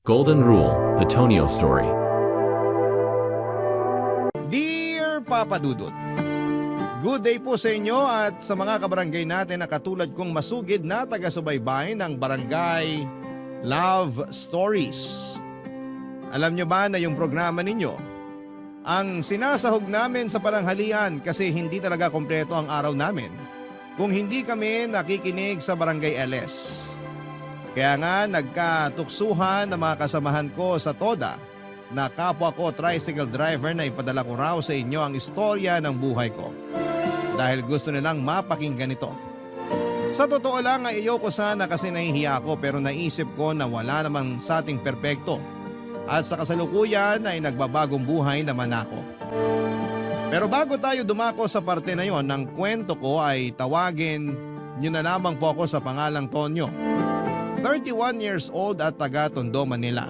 Golden Rule, The Tonio Story. Dear Papa Dudut, good day po sa inyo at sa mga kabarangay natin na katulad kong masugid na taga-subaybay ng Barangay Love Stories. Alam nyo ba na yung programa ninyo, ang sinasahog namin sa pananghalian kasi hindi talaga kompleto ang araw namin kung hindi kami nakikinig sa Barangay LS. Kaya nga nagkatuksuhan ng mga kasamahan ko sa TODA na kapwa ko tricycle driver na ipadala ko raw sa inyo ang istorya ng buhay ko. Dahil gusto nilang mapakinggan ito. Sa totoo lang ay ayoko sana kasi nahihiya ako pero naisip ko na wala namang sa ating perpekto. At sa kasalukuyan ay nagbabagong buhay naman ako. Pero bago tayo dumako sa parte na yon ng kwento ko ay tawagin nyo na lamang po ako sa pangalang Tonyo. 31 years old at taga Tondo, Manila.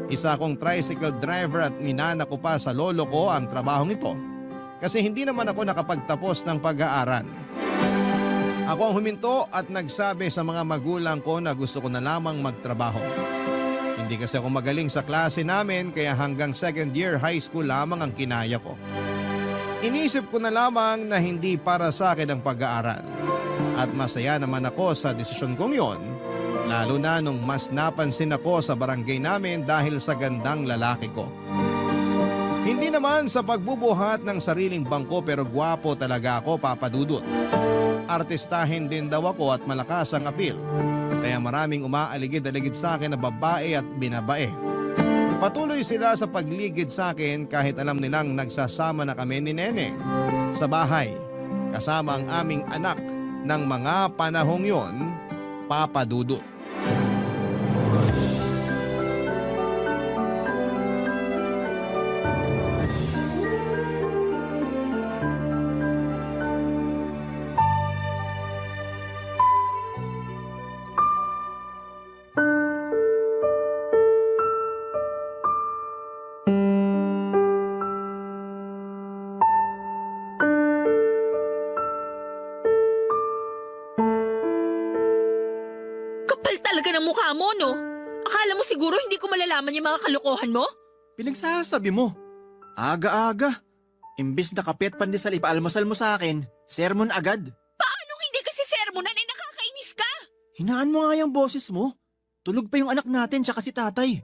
Isa akong tricycle driver at minana ko pa sa lolo ko ang trabahong ito kasi hindi naman ako nakapagtapos ng pag-aaral. Ako ang huminto at nagsabi sa mga magulang ko na gusto ko na lamang magtrabaho. Hindi kasi ako magaling sa klase namin kaya hanggang second year high school lamang ang kinaya ko. Inisip ko na lamang na hindi para sa akin ang pag-aaral. At masaya naman ako sa desisyon kong yon. Lalo na nung mas napansin ako sa barangay namin dahil sa gandang lalaki ko. Hindi naman sa pagbubuhat ng sariling bangko pero gwapo talaga ako, Papa Dudut. Artistahin din daw ako at malakas ang appeal. Kaya maraming umaaligid-aligid sa akin na babae at binabae. Patuloy sila sa pagligid sa akin kahit alam nilang nagsasama na kami ni Nene sa bahay. Kasama ang aming anak ng mga panahong yon, Papa Dudut. Kapal talaga ng mukha mo, no? Akala mo siguro hindi ko malalaman yung mga kalokohan mo? Pinagsasabi mo. Aga-aga. Imbis na kape at pandesal ipaalmusal mo sa akin, sermon agad. Paanong hindi kasi sermonan ay nakakainis ka? Hinaan mo nga yung boses mo. Tulog pa yung anak natin tsaka si tatay.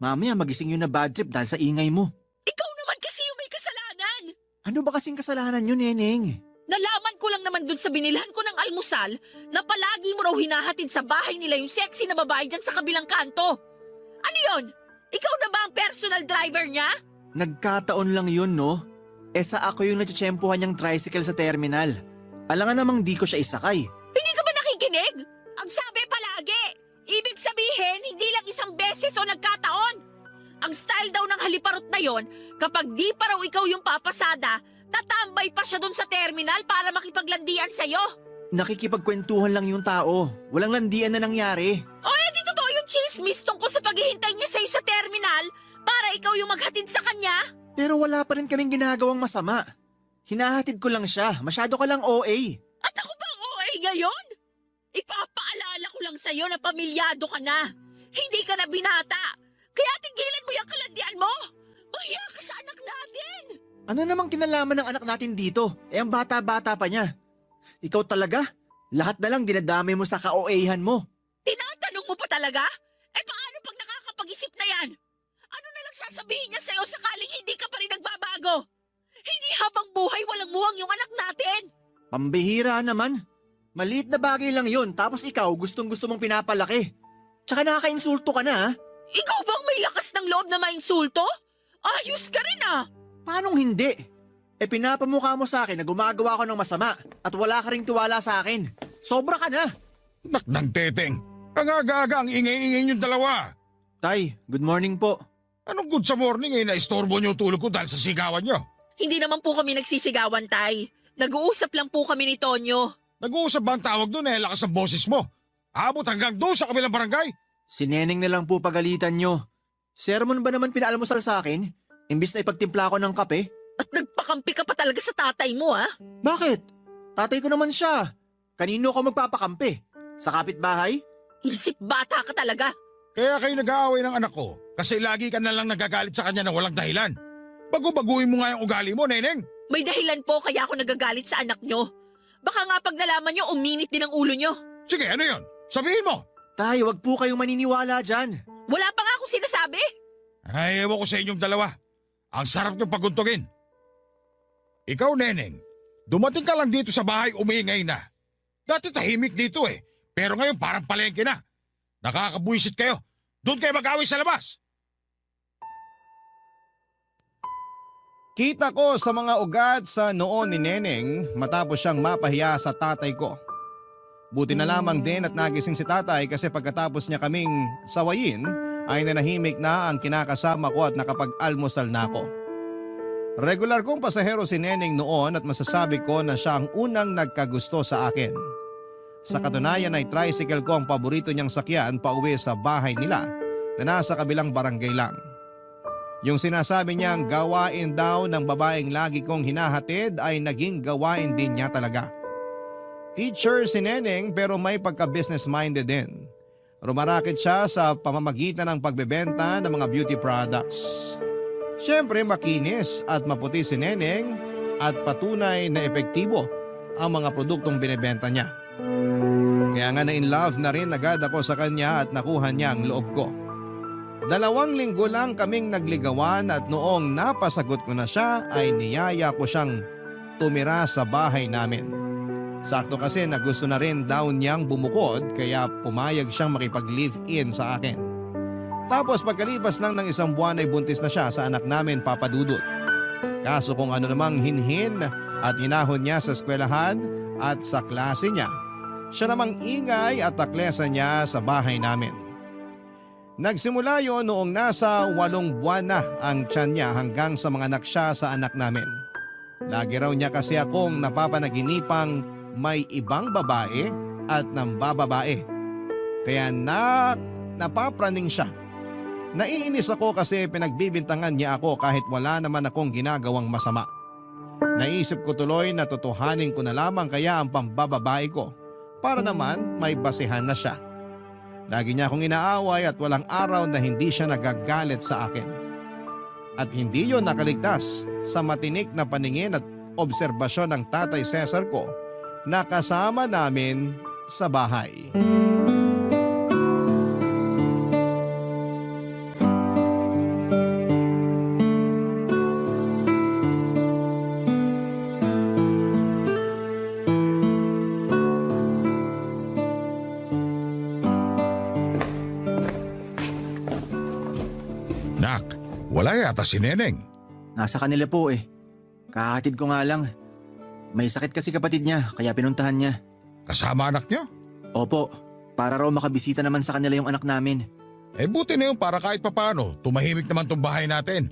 Mamaya magising yun na bad trip dahil sa ingay mo. Ikaw naman kasi yung may kasalanan. Ano ba kasing kasalanan yun, Neneng? Nalaman ko lang naman dun sa binilhan ko ng almusal na palagi mo raw hinahatid sa bahay nila yung sexy na babae dyan sa kabilang kanto. Ano yon? Ikaw na ba ang personal driver niya? Nagkataon lang yun, no? Sa ako yung natsyempohan niyang tricycle sa terminal. Alangan namang di ko siya isakay. Hindi ka ba nakikinig? Ang sabi palagi, ibig sabihin hindi lang isang beses o nagkataon. Ang style daw ng haliparot na yon, kapag di pa raw ikaw yung papasada, tatambay pa siya dun sa terminal para makipaglandian sa'yo. Nakikipagkwentuhan lang yung tao. Walang landian na nangyari. O di totoo yung chismis tungkol sa paghihintay niya sa'yo sa terminal para ikaw yung maghatid sa kanya? Pero wala pa rin kaming ginagawang masama. Hinahatid ko lang siya. Masyado ka lang OA. At ako bang OA ngayon? Ipapaalala ko lang sa'yo na pamilyado ka na. Hindi ka na binata. Kaya tigilan mo yung kalandian mo. Mahiya ka sa anak natin. Ano namang kinalaman ng anak natin dito? Ang bata-bata pa niya. Ikaw talaga? Lahat na lang dinadamay mo sa ka-OA-han mo. Tinatanong mo pa talaga? Paano pag nakakapag-isip na yan? Ano na lang sasabihin niya sa'yo sakaling hindi ka pa rin nagbabago? Hindi habang buhay walang muwang yung anak natin. Pambihira naman. Maliit na bagay lang yun tapos ikaw gustong-gusto mong pinapalaki. Tsaka nakaka-insulto ka na ha? Ikaw bang may lakas ng loob na mainsulto? Ayos ka rin ah. Paanong hindi? Pinapamukha mo sa akin na gumagawa ko ng masama at wala ka ring tiwala sa akin. Sobra ka na. Nakdang teteng, ang aga-aga ang ingay-ingay niyong dalawa. Tay, good morning po. Anong good sa morning na-istorbo niyo tulog ko dahil sa sigawan niyo? Hindi naman po kami nagsisigawan, Tay. Nag-uusap lang po kami ni Tonyo. Nag-uusap ba ang tawag doon lakas ang boses mo? Abot hanggang doon sa kabilang barangay? Si Neneng na lang po pagalitan nyo. Sermon ba naman pinaalmusal sa akin? Imbis na ipagtimpla ko ng kape? At nagpakampi ka pa talaga sa tatay mo, ha? Bakit? Tatay ko naman siya. Kanino ako magpapakampi? Sa kapitbahay? Isip bata ka talaga. Kaya kayo nag-aaway ng anak ko kasi lagi ka na lang nagagalit sa kanya na walang dahilan. Bago-baguhin mo nga yung ugali mo, Neneng. May dahilan po kaya ako nagagalit sa anak nyo. Baka nga pag nalaman nyo, uminit din ang ulo nyo. Sige, ano yon? Sabihin mo. Tay, wag po kayong maniniwala dyan. Wala pa nga akong sinasabi. Ay, ewan ko sa inyong dalawa. Ang sarap niyong paguntugin. Ikaw, Neneng, dumating ka lang dito sa bahay umiingay na. Dati tahimik dito eh, pero ngayon parang palengke na. Nakakabuisit kayo. Doon kayo mag-away sa labas. Kita ko sa mga ugat sa noon ni Neneng matapos siyang mapahiya sa tatay ko. Buti na lamang din at nagising si tatay kasi pagkatapos niya kaming sawayin ay nanahimik na ang kinakasama ko at nakapag-almusal na ako. Regular kong pasahero si Neneng noon at masasabi ko na siya ang unang nagkagusto sa akin. Sa katunayan ay tricycle ko ang paborito niyang sakyan pauwi sa bahay nila na nasa kabilang barangay lang. Yung sinasabi niyang gawain daw ng babaeng lagi kong hinahatid ay naging gawain din niya talaga. Teacher si Neneng pero may pagka-business minded din. Rumaraket siya sa pamamagitan ng pagbebenta ng mga beauty products. Siyempre makinis at maputi si Neneng at patunay na epektibo ang mga produktong binebenta niya. Kaya nga na in love na rin agad ako sa kanya at nakuha niya ang loob ko. 2 linggo lang kaming nagligawan at noong napasagot ko na siya ay niyaya ko siyang tumira sa bahay namin. Sakto kasi na gusto na rin daw niyang bumukod kaya pumayag siyang makipag-live-in sa akin. Tapos pagkalipas lang ng 1 buwan ay buntis na siya sa anak namin, Papa Dudut. Kaso kung ano namang hinhin at hinahon niya sa eskwelahan at sa klase niya, siya namang ingay at taklesa niya sa bahay namin. Nagsimula yon noong nasa 8 buwan na ang tiyan niya hanggang sa mga anak siya sa anak namin. Lagi raw niya kasi akong napapanaginipang may ibang babae at nambababae. Kaya napapraning siya. Naiinis ako kasi pinagbibintangan niya ako kahit wala naman akong ginagawang masama. Naisip ko tuloy na totohanin ko na lamang kaya ang pambababae ko para naman may basihan na siya. Lagi niya akong inaaway at walang araw na hindi siya nagagalit sa akin. At hindi yon nakaligtas sa matinik na paningin at obserbasyon ng Tatay Cesar ko na kasama namin sa bahay. Nak, wala yata si Neneng. Nasa kanila po eh. Kahatid ko nga lang. May sakit kasi kapatid niya kaya pinuntahan niya. Kasama anak niyo? Opo, para raw makabisita naman sa kanila yung anak namin. Eh buti na yun para kahit papano, tumahimik naman tong bahay natin.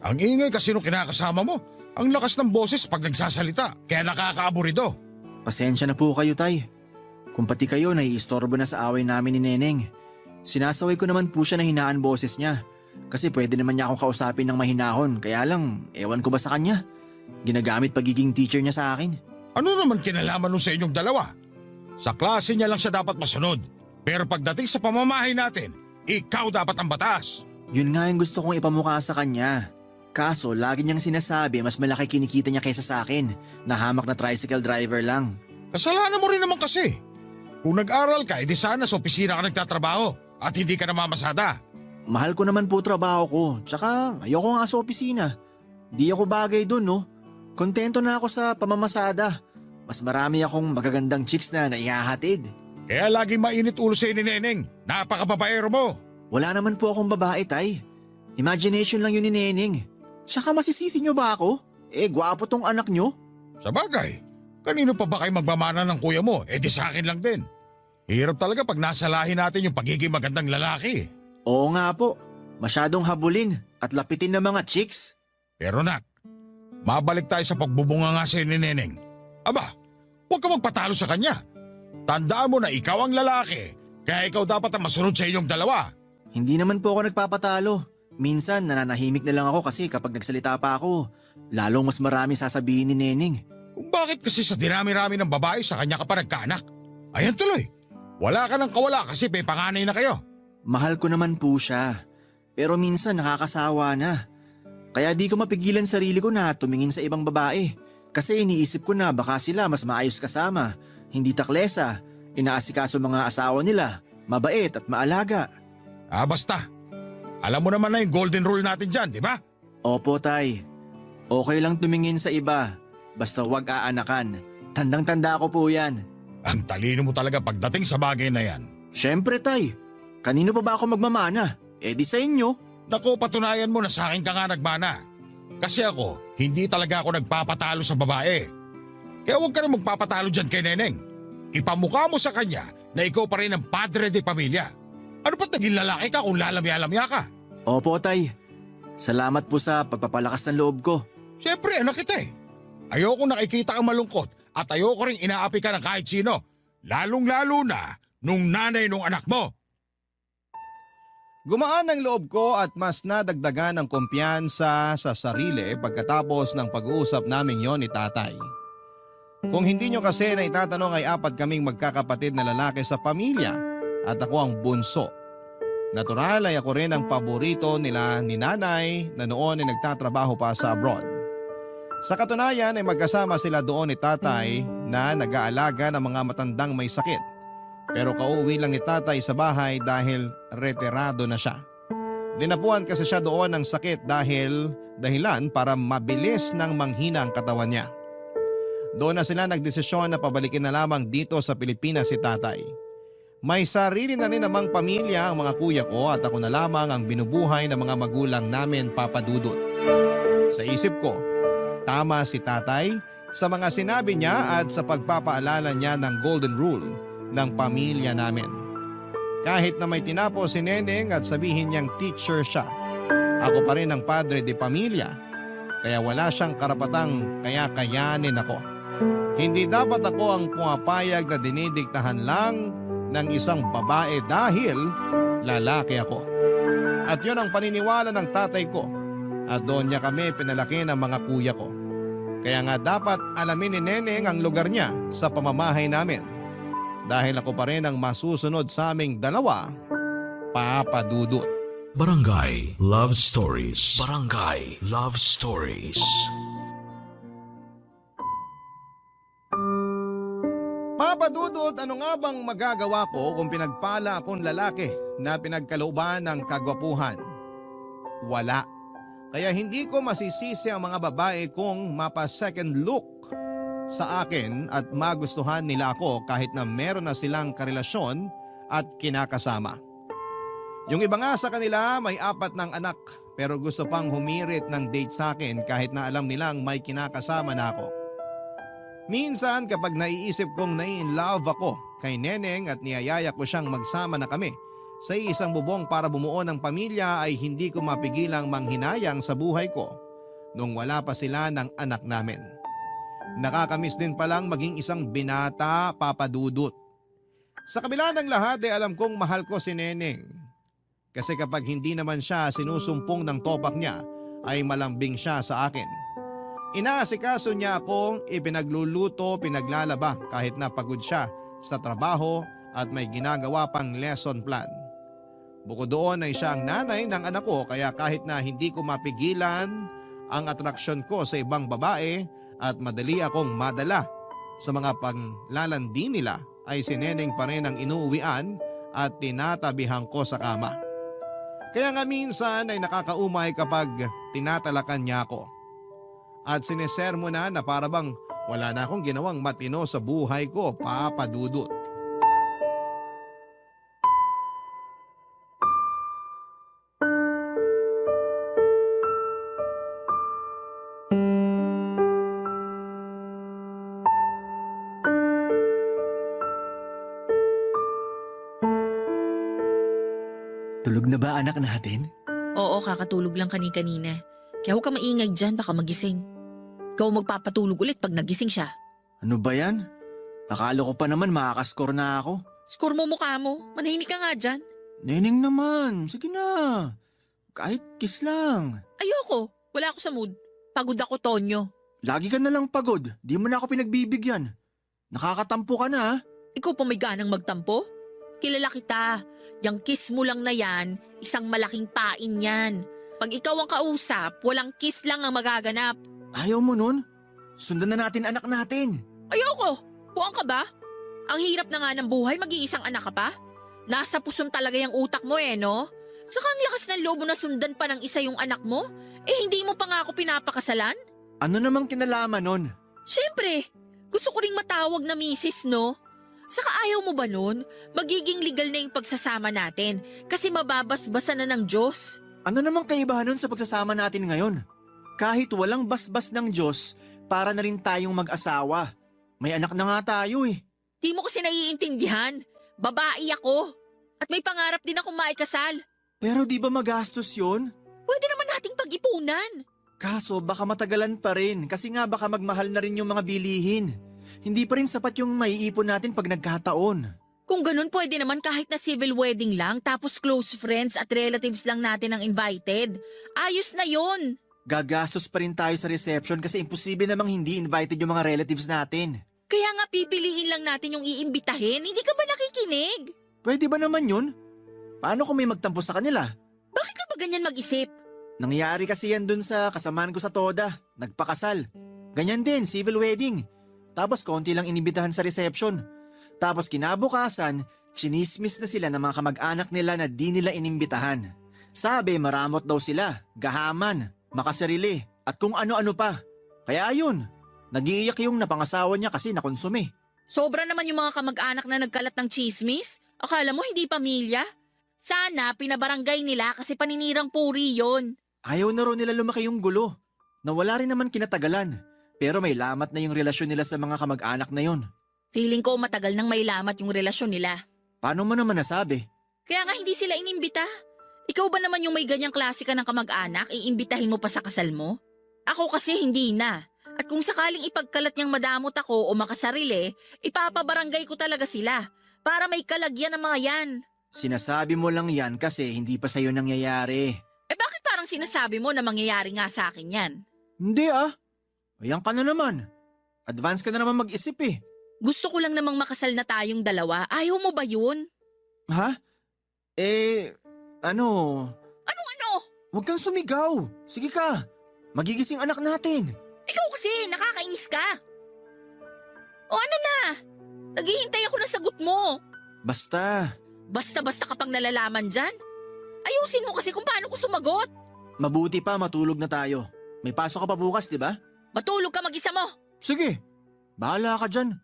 Ang ingay kasi nung kinakasama mo, ang lakas ng boses pag nagsasalita, kaya nakakaaburido. Pasensya na po kayo, Tay. Kung pati kayo naiistorbo na sa away namin ni Neneng. Sinasaway ko naman po siya na hinaan boses niya. Kasi pwede naman niya akong kausapin ng mahinahon, kaya lang, ewan ko ba sa kanya? Ginagamit pagiging teacher niya sa akin. Ano naman kinalaman nun sa inyong dalawa? Sa klase niya lang siya dapat masunod. Pero pagdating sa pamamahay natin, ikaw dapat ang batas. Yun nga yung gusto kong ipamukha sa kanya. Kaso lagi niyang sinasabi mas malaki kinikita niya kaysa sa akin, na hamak na tricycle driver lang. Kasalanan mo rin naman kasi. Kung nag-aral ka, edi sana sa opisina ka nagtatrabaho at hindi ka namamasada. Mahal ko naman po trabaho ko, tsaka ayoko nga sa opisina. Di ako bagay dun, no? Kontento na ako sa pamamasada. Mas marami akong magagandang chicks na naihahatid. Kaya laging mainit ulo sa ni Neneng. Napakababaero mo. Wala naman po akong babae, Tay. Imagination lang yun ni Neneng. Tsaka masisisi niyo ba ako? Eh, gwapo tong anak niyo. Sa bagay, kanino pa ba kayo magmamana ng kuya mo? Eh di sa akin lang din. Hirap talaga pag nasalahin natin yung pagiging magandang lalaki. Oo nga po. Masyadong habulin at lapitin ng mga chicks. Pero nak, mabalik tayo sa pagbubunga nga sa'yo ni Neneng. Aba, huwag ka magpatalo sa kanya. Tandaan mo na ikaw ang lalaki, kaya ikaw dapat ang masunod sa inyong dalawa. Hindi naman po ako nagpapatalo. Minsan nananahimik na lang ako kasi kapag nagsalita pa ako, lalong mas marami sasabihin ni Neneng. Kung bakit kasi sa dinami-rami ng babae sa kanya ka pa nagkaanak? Ayan tuloy, wala ka ng kawala kasi may panganay na kayo. Mahal ko naman po siya. Pero minsan nakakasawa na. Kaya di ko mapigilan sarili ko na tumingin sa ibang babae. Kasi iniisip ko na baka sila mas maayos kasama, hindi taklesa, inaasikaso mga asawa nila, mabait at maalaga. Basta. Alam mo naman na yung golden rule natin dyan, di ba? Opo, Tay. Okay lang tumingin sa iba, basta wag aanakan. Tandang-tanda ko po yan. Ang talino mo talaga pagdating sa bagay na yan. Siyempre, Tay. Kanino pa ba ako magmamana? Di sa inyo. Naku, patunayan mo na sa akin ka nga nagmana. Kasi ako, hindi talaga ako nagpapatalo sa babae. Kaya huwag ka rin magpapatalo dyan kay Neneng. Ipamukha mo sa kanya na ikaw pa rin ang padre de pamilya. Ano ba't naging lalaki ka kung lalamya-lamya ka? Opo, Tay. Salamat po sa pagpapalakas ng loob ko. Siyempre, anak kita eh. Ayoko nakikita kang malungkot at ayoko rin inaapi ka ng kahit sino. Lalong-lalo na nung nanay nung anak mo. Gumaan ang loob ko at mas nadagdagan ng kumpiyansa sa sarili pagkatapos ng pag-uusap namin yon ni tatay. Kung hindi nyo kasi na itatanong ay 4 kaming magkakapatid na lalaki sa pamilya at ako ang bunso. Natural ay ako rin ang paborito nila ni nanay na noon ay nagtatrabaho pa sa abroad. Sa katunayan ay magkasama sila doon ni tatay na nag-aalaga ng mga matandang may sakit. Pero kauwi lang ni tatay sa bahay dahil retirado na siya. Dinapuan kasi siya doon ng sakit dahilan para mabilis nang manghina ang katawan niya. Doon na sila nagdesisyon na pabalikin na lamang dito sa Pilipinas si tatay. May sarili na rin namang pamilya ang mga kuya ko at ako na lamang ang binubuhay ng mga magulang namin, Papa Dudut. Sa isip ko, tama si tatay sa mga sinabi niya at sa pagpapaalala niya ng golden rule ng pamilya namin. Kahit na may tinapos si Neneng at sabihin niyang teacher siya, ako pa rin ang padre de pamilya, kaya wala siyang karapatang kayanin ako. Hindi dapat ako ang pumapayag na dinidiktahan lang ng isang babae dahil lalaki ako. At yun ang paniniwala ng tatay ko at doon niya kami pinalaki ng mga kuya ko. Kaya nga dapat alamin ni Neneng ang lugar niya sa pamamahay namin. Dahil ako pa rin ang masusunod sa aming dalawa, Papa Dudut. Barangay Love Stories. Barangay Love Stories. Papa Dudut, ano nga bang magagawa ko kung pinagpala akong lalaki na pinagkalooban ng kagwapuhan? Wala. Kaya hindi ko masisisi ang mga babae kung mapa-second look sa akin at magustuhan nila ako kahit na meron na silang karelasyon at kinakasama. Yung iba nga sa kanila may 4 ng anak pero gusto pang humirit ng date sa akin kahit na alam nilang may kinakasama na ako. Minsan kapag naiisip kong nai-inlove ako kay Neneng at niyayaya ko siyang magsama na kami sa isang bubong para bumuo ng pamilya ay hindi ko mapigilang manghinayang sa buhay ko nung wala pa sila ng anak namin. Nakakamiss din palang maging isang binata, Papa Dudut. Sa kabila ng lahat ay alam kong mahal ko si Neneng. Kasi kapag hindi naman siya sinusumpong ng topak niya ay malambing siya sa akin. Inaasikaso niya ako, ipinagluluto, pinaglalaba kahit na pagod siya sa trabaho at may ginagawa pang lesson plan. Bukod doon ay siya ang nanay ng anak ko kaya kahit na hindi ko mapigilan ang atraksyon ko sa ibang babae at madali akong madala sa mga panglalandi nila ay si Neneng pa rin ang inuuwian at tinatabihan ko sa kama. Kaya nga minsan ay nakakaumay kapag tinatalakan niya ako. At sinisermo na para bang wala na akong ginawang matino sa buhay ko, Papa Dudut. Tulog na ba anak natin? Oo, kakatulog lang kanina. Kaya huwag ka maingay dyan, baka magising. Ikaw magpapatulog ulit pag nagising siya. Ano ba yan? Akala ko pa naman makakaskor na ako. Score mo mukha mo, manahimik ka nga dyan. Neneng naman, sige na. Kahit kiss lang. Ayoko, wala ako sa mood. Pagod ako, Tonyo. Lagi ka na lang pagod, di mo na ako pinagbibigyan. Nakakatampo ka na ha? Ikaw pa may ganang magtampo? Kilala kita. Yang kiss mo lang na yan, isang malaking pain yan. Pag ikaw ang kausap, walang kiss lang ang magaganap. Ayaw mo nun? Sundan na natin anak natin. Ayoko! Buwang ka ba? Ang hirap na nga ng buhay, mag-iisang anak ka pa? Nasa puson talaga yung utak mo no? Saka ang lakas ng loob mo na sundan pa ng isa yung anak mo? Hindi mo pa nga ako pinapakasalan? Ano namang kinalaman nun? Siyempre, gusto ko ring matawag na misis, no? Saka ayaw mo ba nun? Magiging legal na yung pagsasama natin kasi mababasbasan na ng Diyos. Ano namang kaibahan nun sa pagsasama natin ngayon? Kahit walang basbas ng Diyos, para na rin tayong mag-asawa. May anak na nga tayo eh. Di mo kasi naiintindihan. Babae ako. At may pangarap din akong maikasal. Pero di ba magastos yun? Pwede naman nating pag-ipunan. Kaso baka matagalan pa rin kasi nga baka magmahal na rin yung mga bilihin. Hindi pa rin sapat yung maiipon natin pag nagkataon. Kung ganun, pwede naman kahit na civil wedding lang tapos close friends at relatives lang natin ang invited. Ayos na yun. Gagastos pa rin tayo sa reception kasi imposible namang hindi invited yung mga relatives natin. Kaya nga pipiliin lang natin yung iimbitahin. Hindi ka ba nakikinig? Pwede ba naman yun? Paano kung may magtampo sa kanila? Bakit ka ba ganyan mag-isip? Nangyari kasi yan dun sa kasamaan ko sa Toda. Nagpakasal. Ganyan din, civil wedding. Tapos konti lang inibitahan sa reception. Tapos kinabukasan, chinismis na sila ng mga kamag-anak nila na di nila inimbitahan. Sabi maramot daw sila, gahaman, makasarili, at kung ano-ano pa. Kaya ayun, nag-iiyak yung napangasawa niya kasi nakonsume. Sobra naman yung mga kamag-anak na nagkalat ng chismis. Akala mo hindi pamilya? Sana pinabarangay nila kasi paninirang puri yon. Ayaw na rin nila lumaki yung gulo. Nawala rin naman kinatagalan. Pero may lamat na yung relasyon nila sa mga kamag-anak na yon. Feeling ko matagal nang may lamat yung relasyon nila. Paano mo naman nasabi? Kaya nga hindi sila inimbita. Ikaw ba naman yung may ganyang klase ka ng kamag-anak, iimbitahin mo pa sa kasal mo? Ako kasi hindi na. At kung sakaling ipagkalat niyang madamot ako o makasarili, ipapabarangay ko talaga sila para may kalagyan ng mga yan. Sinasabi mo lang yan kasi hindi pa sa'yo nangyayari. Bakit parang sinasabi mo na mangyayari nga sa akin yan? Hindi ah. Ayan ka na naman. Advance ka na naman mag-isip eh. Gusto ko lang namang makasal na tayong dalawa. Ayaw mo ba yun? Ha? Ano? Ano? Huwag kang sumigaw. Sige ka. Magigising anak natin. Ikaw kasi, nakakainis ka. O ano na? Naghihintay ako ng sagot mo. Basta. Basta-basta kapag nalalaman dyan. Ayusin mo kasi kung paano ko sumagot. Mabuti pa matulog na tayo. May pasok ka pa bukas, di ba? Matulog ka mag-isa mo. Sige. Bahala ka dyan.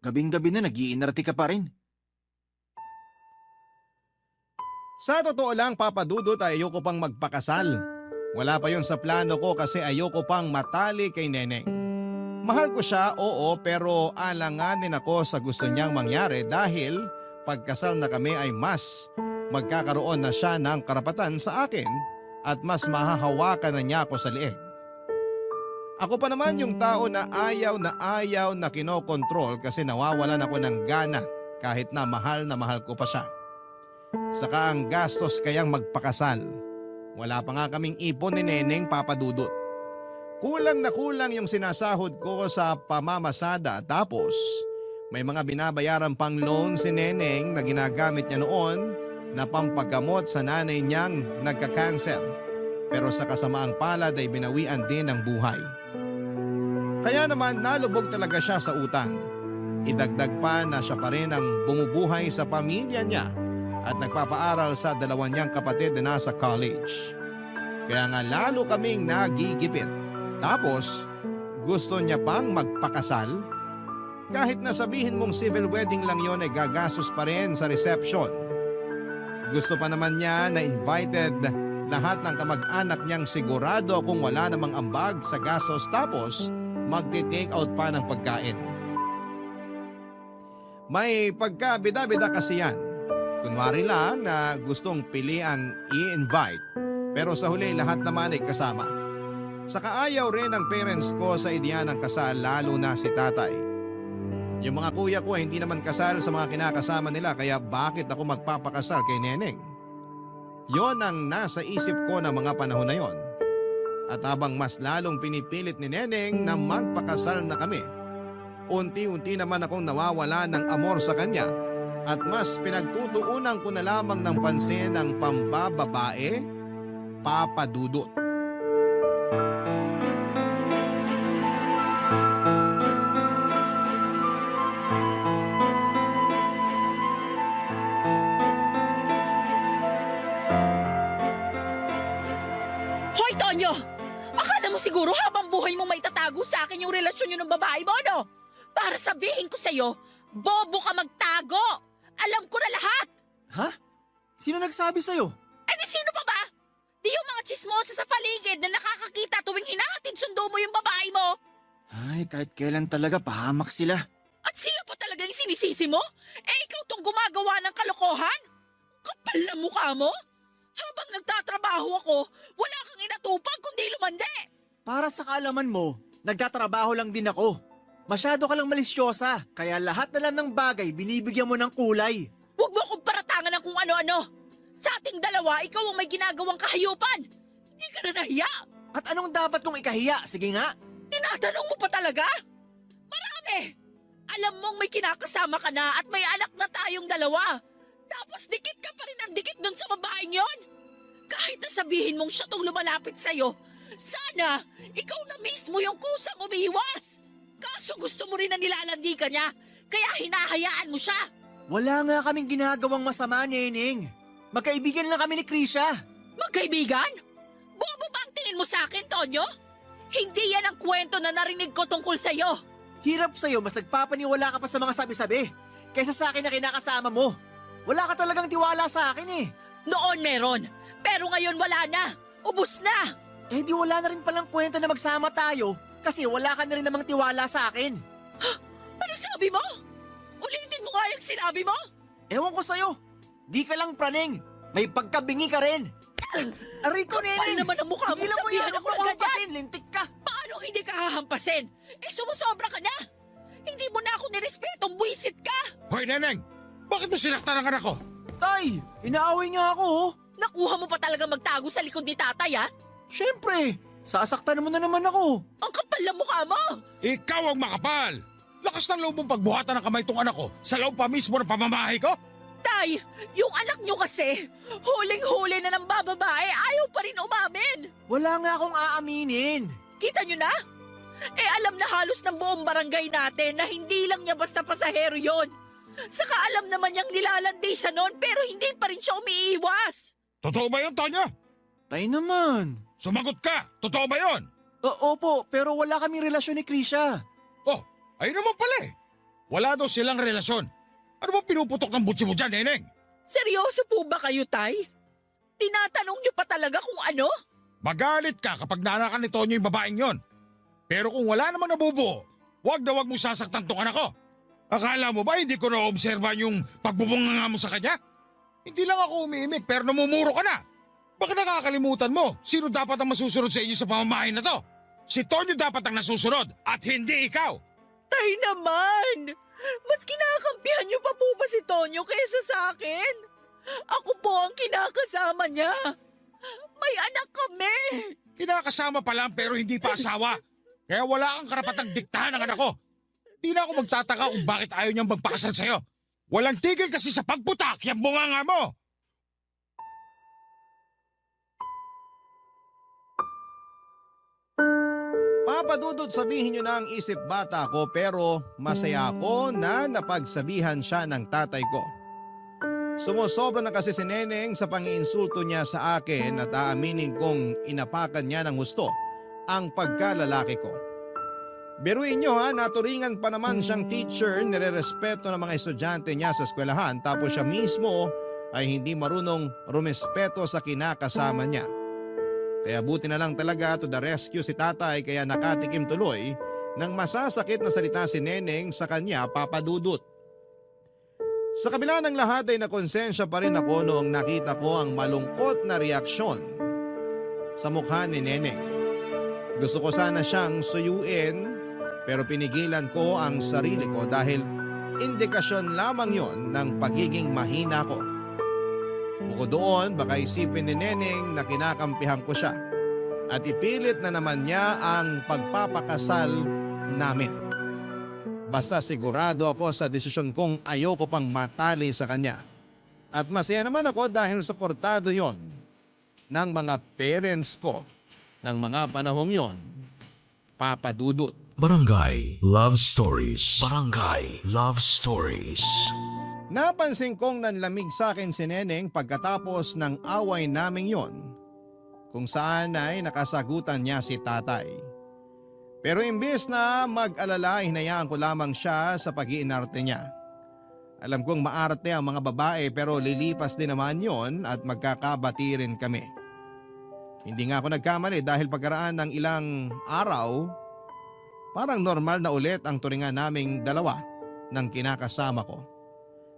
Gabing-gabi na nag-iinarte ka pa rin. Sa totoo lang, Papa Dudut, ay ayoko pang magpakasal. Wala pa yun sa plano ko kasi ayoko pang matali kay Neneng. Mahal ko siya, oo, pero alanganin ako sa gusto niyang mangyari dahil pagkasal na kami ay mas magkakaroon na siya ng karapatan sa akin at mas mahahawakan na niya ako sa liig. Ako pa naman yung tao na ayaw na kinokontrol kasi nawawalan ako ng gana kahit na mahal ko pa siya. Saka ang gastos kayang magpakasal. Wala pa nga kaming ipon ni Neneng, Papa Dudut. Kulang na kulang yung sinasahod ko sa pamamasada tapos may mga binabayaran pang loan si Neneng na ginagamit niya noon na pampagamot sa nanay niyang nagka-cancer. Pero sa kasamaang palad ay binawian din ng buhay. Kaya naman nalubog talaga siya sa utang. Idagdag pa na siya pa rin ang bumubuhay sa pamilya niya at nagpapaaral sa dalawa niyang kapatid na nasa college. Kaya nga lalo kaming nagigipit. Tapos gusto niya pang magpakasal? Kahit na sabihin mong civil wedding lang yon ay gagastos pa rin sa reception. Gusto pa naman niya na invited lahat ng kamag-anak niyang sigurado kung wala namang ambag sa gastos tapos magti-take out pa ng pagkain. May pagkabida-bida kasi yan. Kunwari lang na gustong pili ang i-invite pero sa huli lahat naman ay kasama. Saka ayaw rin ng parents ko sa ideya ng kasal lalo na si tatay. Yung mga kuya ko ay hindi naman kasal sa mga kinakasama nila kaya bakit ako magpapakasal kay Neneng? Yon ang nasa isip ko na mga panahon na yon. At habang mas lalong pinipilit ni Neneng na magpakasal na kami, unti-unti naman akong nawawala ng amor sa kanya at mas pinagtutuunan ko na lamang ng pansin ang pambababae, Papa Dudut. Hoy, Tonyo! Akala mo siguro habang buhay mo may tatago sa akin yung relasyon yun ng babae mo, no? Para sabihin ko sa'yo, bobo ka magtago! Alam ko na lahat! Ha? Sino nagsabi sa'yo? Eh di sino pa ba? Di yung mga chismosa sa paligid na nakakakita tuwing hinahatid sundo mo yung babae mo? Ay, kahit kailan talaga pahamak sila. At sila pa talaga yung sinisisi mo? Eh ikaw tong gumagawa ng kalokohan? Kapal na mukha mo? Habang nagtatrabaho ako, wala kang inatupag kundi lumande. Para sa kaalaman mo, nagtatrabaho lang din ako. Masyado ka lang malisyosa, kaya lahat na lang ng bagay binibigyan mo ng kulay. Huwag mo akong paratangan ng kung ano-ano. Sa ating dalawa, ikaw ang may ginagawang kahayupan. Hindi ka na nahiya. At anong dapat kong ikahiya? Sige nga. Tinatanong mo pa talaga? Marami. Alam mong may kinakasama ka na at may anak na tayong dalawa. Tapos dikit ka pa rin ang dikit dun sa babaeng yon. Kahit na sabihin mong siya tong lumalapit sa'yo, sana ikaw na mismo yung kusang umiiwas. Kaso gusto mo rin na nilalandi ka niya, kaya hinahayaan mo siya. Wala nga kaming ginagawang masama, Neneng. Magkaibigan lang kami ni Krisha. Magkaibigan? Bobo ba ang tingin mo sa akin, Tonyo? Hindi yan ang kwento na narinig ko tungkol sa'yo. Hirap sa'yo, mas nagpapaniwala ka pa sa mga sabi-sabi kaysa sa akin na kinakasama mo. Wala ka talagang tiwala sa akin eh. Noon meron, pero ngayon wala na. Ubus na. Eh di wala na rin palang kwenta na magsama tayo kasi wala ka na rin namang tiwala sa akin. Ano sabi mo? Ulitin mo nga yung sinabi mo? Ewan ko sa'yo. Di ka lang praneng. May pagkabingi ka rin. Aray ko, Kapal Neneng. naman ang mukha mo, Tigilan mo sabihan yan. ako Huwag ng mo ganyan. hampasin. Lintik ka. Paano hindi ka hahampasin? Eh sumusobra ka na. Hindi mo na ako nirespetong buwisit ka. Hoy, Neneng! Bakit mo sinaktan ang anak ko? Tay, inaaway nga ako oh. Nakuha mo pa talaga magtago sa likod ni tatay, ha? Siyempre, sasaktan mo na naman ako. Ang kapal na mukha mo. Ikaw ang makapal! Lakas ng loob mong pagbuhatan ng kamay tong anak ko sa loob pa mismo ng pamamahay ko? Tay, yung anak nyo kasi, huling-huli na ng bababae, ayaw pa rin umamin. Wala nga akong aaminin. Kita nyo na? Eh alam na halos ng buong barangay natin na hindi lang niya basta pasahero yon. Saka alam naman niyang nilalandi siya noon pero hindi pa rin siya umiiwas. Totoo ba yun, Tonya? Tay naman. Sumagot ka! Totoo ba yun? Opo, pero wala kaming relasyon ni Krisha. Oh, ayun naman pala eh. Wala daw silang relasyon. Ano ba pinuputok ng butsi mo dyan, Neneng? Seryoso po ba kayo, Tay? Tinatanong niyo pa talaga kung ano? Magalit ka kapag nanakan ni Tonyo yung babaeng yon. Pero kung wala namang nabubuo, wag mong sasaktan tong anak ko. Akala mo ba hindi ko na-obserban yung pagbubunga mo sa kanya? Hindi lang ako umiimik pero namumuro ka na. Baka nakakalimutan mo, sino dapat ang masusunod sa inyo sa pamamahay na to? Si Tonyo dapat ang nasusunod at hindi ikaw. Tay naman! Mas kinakampihan niyo pa po ba si Tonyo kaysa sa akin? Ako po ang kinakasama niya. May anak kami. Kinakasama pa lang pero hindi pa asawa. Kaya wala kang karapatang diktahan ng anak ko. Di na ako magtataka kung bakit ayaw niyang magpakasal sa'yo. Walang tigil kasi sa pagputak yung bunganga mo. Papa Dudut, sabihin nyo na ang isip bata ko pero masaya ako na napagsabihan siya ng tatay ko. Sumusobra na kasi si Neneng sa pangiinsulto niya sa akin at aaminin kong inapakan niya ng gusto ang pagkalalaki ko. Biruin nyo ha, naturingan pa naman siyang teacher, nirerespeto ng mga estudyante niya sa eskwelahan tapos siya mismo ay hindi marunong rumespeto sa kinakasama niya. Kaya buti na lang talaga to the rescue si tatay kaya nakatikim tuloy ng masasakit na salita si Neneng sa kanya, Papa Dudut. Sa kabila ng lahat ay nakonsensya pa rin ako noong nakita ko ang malungkot na reaksyon sa mukha ni Neneng. Gusto ko sana siyang suyuin pero pinigilan ko ang sarili ko dahil indikasyon lamang yon ng pagiging mahina ko. Bukod doon, baka isipin ni Neneng na kinakampihan ko siya at ipilit na naman niya ang pagpapakasal namin. Basta sigurado ako sa desisyon kong ayoko pang matali sa kanya. At masaya naman ako dahil suportado yon ng mga parents ko ng mga panahong yon. Papa Dudut. Barangay Love Stories. Barangay Love Stories. Napansin kong nanlamig sa akin si Neneng pagkatapos ng away naming yon, kung saan ay nakasagutan niya si tatay. Pero imbes na mag-alala, hinayaan ko lamang siya sa pag-iinarte niya. Alam kong maarte ang mga babae pero lilipas din naman yon at magkakabati rin kami. Hindi nga ako nagkamali dahil pagkaraan ng ilang araw, parang normal na ulit ang turingan naming dalawa ng kinakasama ko.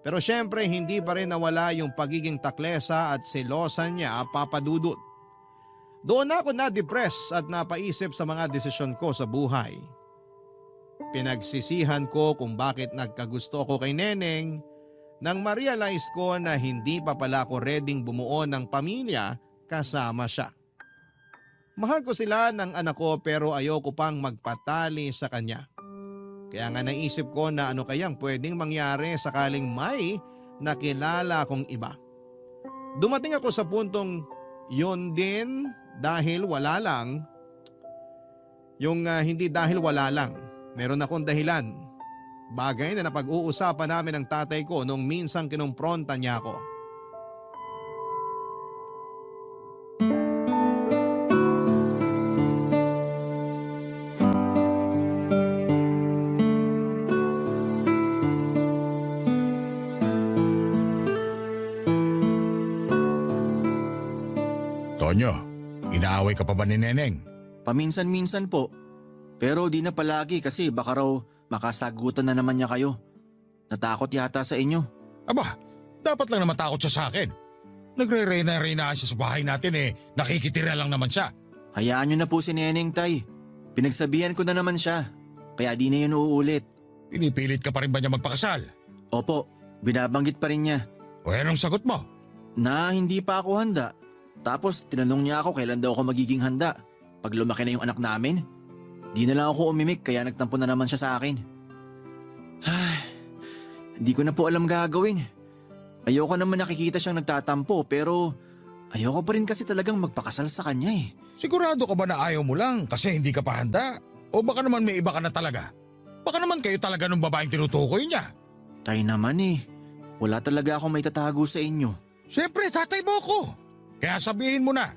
Pero syempre hindi pa rin nawala yung pagiging taklesa at selosa niya, Papa Dudut. Doon ako na-depress at napaisip sa mga desisyon ko sa buhay. Pinagsisihan ko kung bakit nagkagusto ko kay Neneng nang ma-realize ko na hindi pa pala ako readyng bumuo ng pamilya kasama siya. Mahal ko sila ng anak ko pero ayoko pang magpatali sa kanya. Kaya nga naisip ko na ano kayang pwedeng mangyari sakaling may nakilala kong iba. Dumating ako sa puntong yun din dahil wala lang. Hindi dahil wala lang. Meron akong dahilan. Bagay na napag-uusapan namin ng tatay ko nung minsang kinumpronta niya ako. Tonyo, inaaway ka pa ba ni Neneng? Paminsan-minsan po. Pero di na palagi kasi baka raw makasagutan na naman niya kayo. Natakot yata sa inyo. Aba, dapat lang naman takot siya sa akin. Nagre-reyna-reyna siya sa bahay natin nakikitira lang naman siya. Hayaan niyo na po si Neneng, tay. Pinagsabihan ko na naman siya. Kaya di na yun uulit. Pinipilit ka pa rin ba niya magpakasal? Opo, binabanggit pa rin niya. O anong sagot mo? Na hindi pa ako handa. Tapos tinanong niya ako kailan daw ako magiging handa. Pag lumaki na yung anak namin. Di na lang ako umimik kaya nagtampo na naman siya sa akin. Hindi ko na po alam gagawin. Ayoko naman nakikita siyang nagtatampo pero ayoko pa rin kasi talagang magpakasal sa kanya eh. Sigurado ka ba na ayaw mo lang kasi hindi ka pa handa? O baka naman may iba ka na talaga? Baka naman kayo talaga nung babaeng tinutukoy niya. Tay naman eh. Wala talaga akong may tatago sa inyo. Siyempre, tatay mo ako. Kaya sabihin mo na.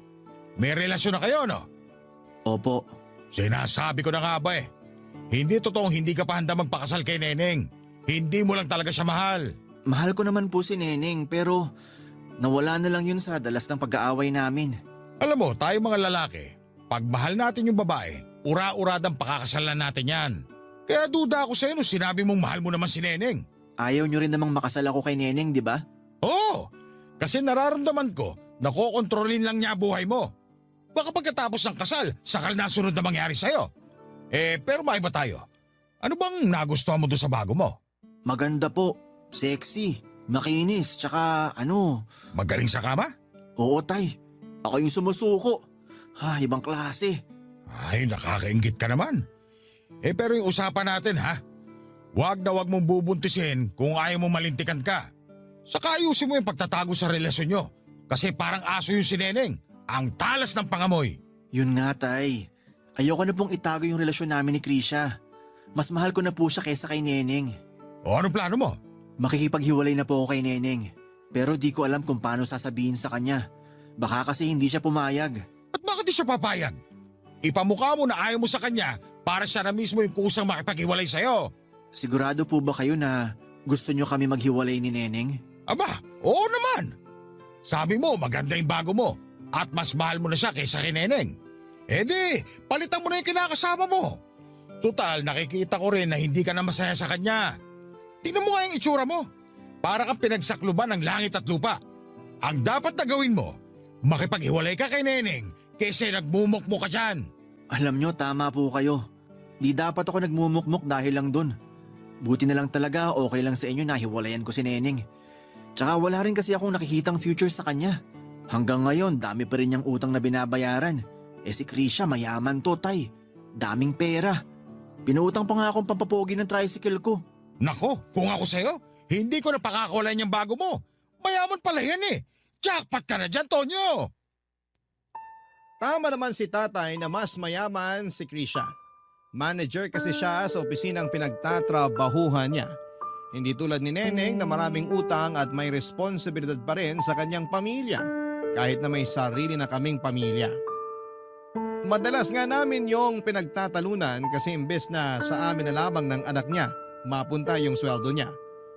May relasyon na kayo, no? Opo. Sinasabi ko na nga ba Hindi totoong hindi ka pa handa magpakasal kay Neneng. Hindi mo lang talaga siya mahal. Mahal ko naman po si Neneng pero nawala na lang yun sa dalas ng pag-aaway namin. Alam mo, tayo mga lalaki, pag mahal natin yung babae, ura-uradang pakakasalan natin yan. Kaya duda ako sa'yo nung sinabi mong mahal mo naman si Neneng. Ayaw nyo rin namang makasal ako kay Neneng, di ba? Oo, kasi nararamdaman ko na kokontrolin lang niya buhay mo. Baka pagkatapos ng kasal, sakal na sunod na mangyari sa'yo. Pero maiba tayo. Ano bang nagustuhan mo doon sa bago mo? Maganda po, sexy, makinis, tsaka Magaling sa kama? Oo tay, ako yung sumusuko. Ibang klase. Ay, nakakaingit ka naman. Pero yung usapan natin Huwag na huwag mong bubuntisin kung ayaw mo malintikan ka. Saka ayusin mo yung pagtatago sa relasyon nyo. Kasi parang aso yung si Neneng. Ang talas ng pangamoy. Yun nga tay, ayoko na pong itago yung relasyon namin ni Krisha. Mas mahal ko na po siya kaysa kay Neneng. O anong plano mo? Makikipaghiwalay na po ako kay Neneng. Pero di ko alam kung paano sasabihin sa kanya. Baka kasi hindi siya pumayag. At bakit di siya papayag? Ipamukha mo na ayaw mo sa kanya para siya na mismo yung kusang makipaghiwalay sa'yo. Sigurado po ba kayo na gusto nyo kami maghiwalay ni Neneng? Aba, oo naman. Sabi mo maganda yung bago mo at mas mahal mo na siya kaysa kay Neneng. Di, palitan mo na yung kinakasama mo. Tutal, nakikita ko rin na hindi ka na masaya sa kanya. Tingnan mo nga yung itsura mo. Para kang pinagsakluban ng langit at lupa. Ang dapat na gawin mo, makipaghiwalay ka kay Neneng kaysa nagmumukmuk ka dyan. Alam nyo, tama po kayo. Di dapat ako nagmumukmuk dahil lang dun. Buti na lang talaga okay lang sa inyo na hiwalayan ko si Neneng. Tsaka wala rin kasi akong nakikitang future sa kanya. Hanggang ngayon, dami pa rin niyang utang na binabayaran. Si Krisha mayaman to, tay. Daming pera. Pinuutang pa nga akong pampapogi ng tricycle ko. Nako, kung ako sa'yo, hindi ko na pakakawalan yung bago mo. Mayaman pala yan eh. Jackpot ka na dyan, Tonyo. Tama naman si tatay na mas mayaman si Krisha. Manager kasi siya sa opisinang pinagtatrabahuhan niya. Hindi tulad ni Neneng na maraming utang at may responsibilidad pa rin sa kanyang pamilya, kahit na may sarili na kaming pamilya. Madalas nga namin yung pinagtatalunan kasi imbes na sa amin na lamang ng anak niya mapunta yung sweldo niya,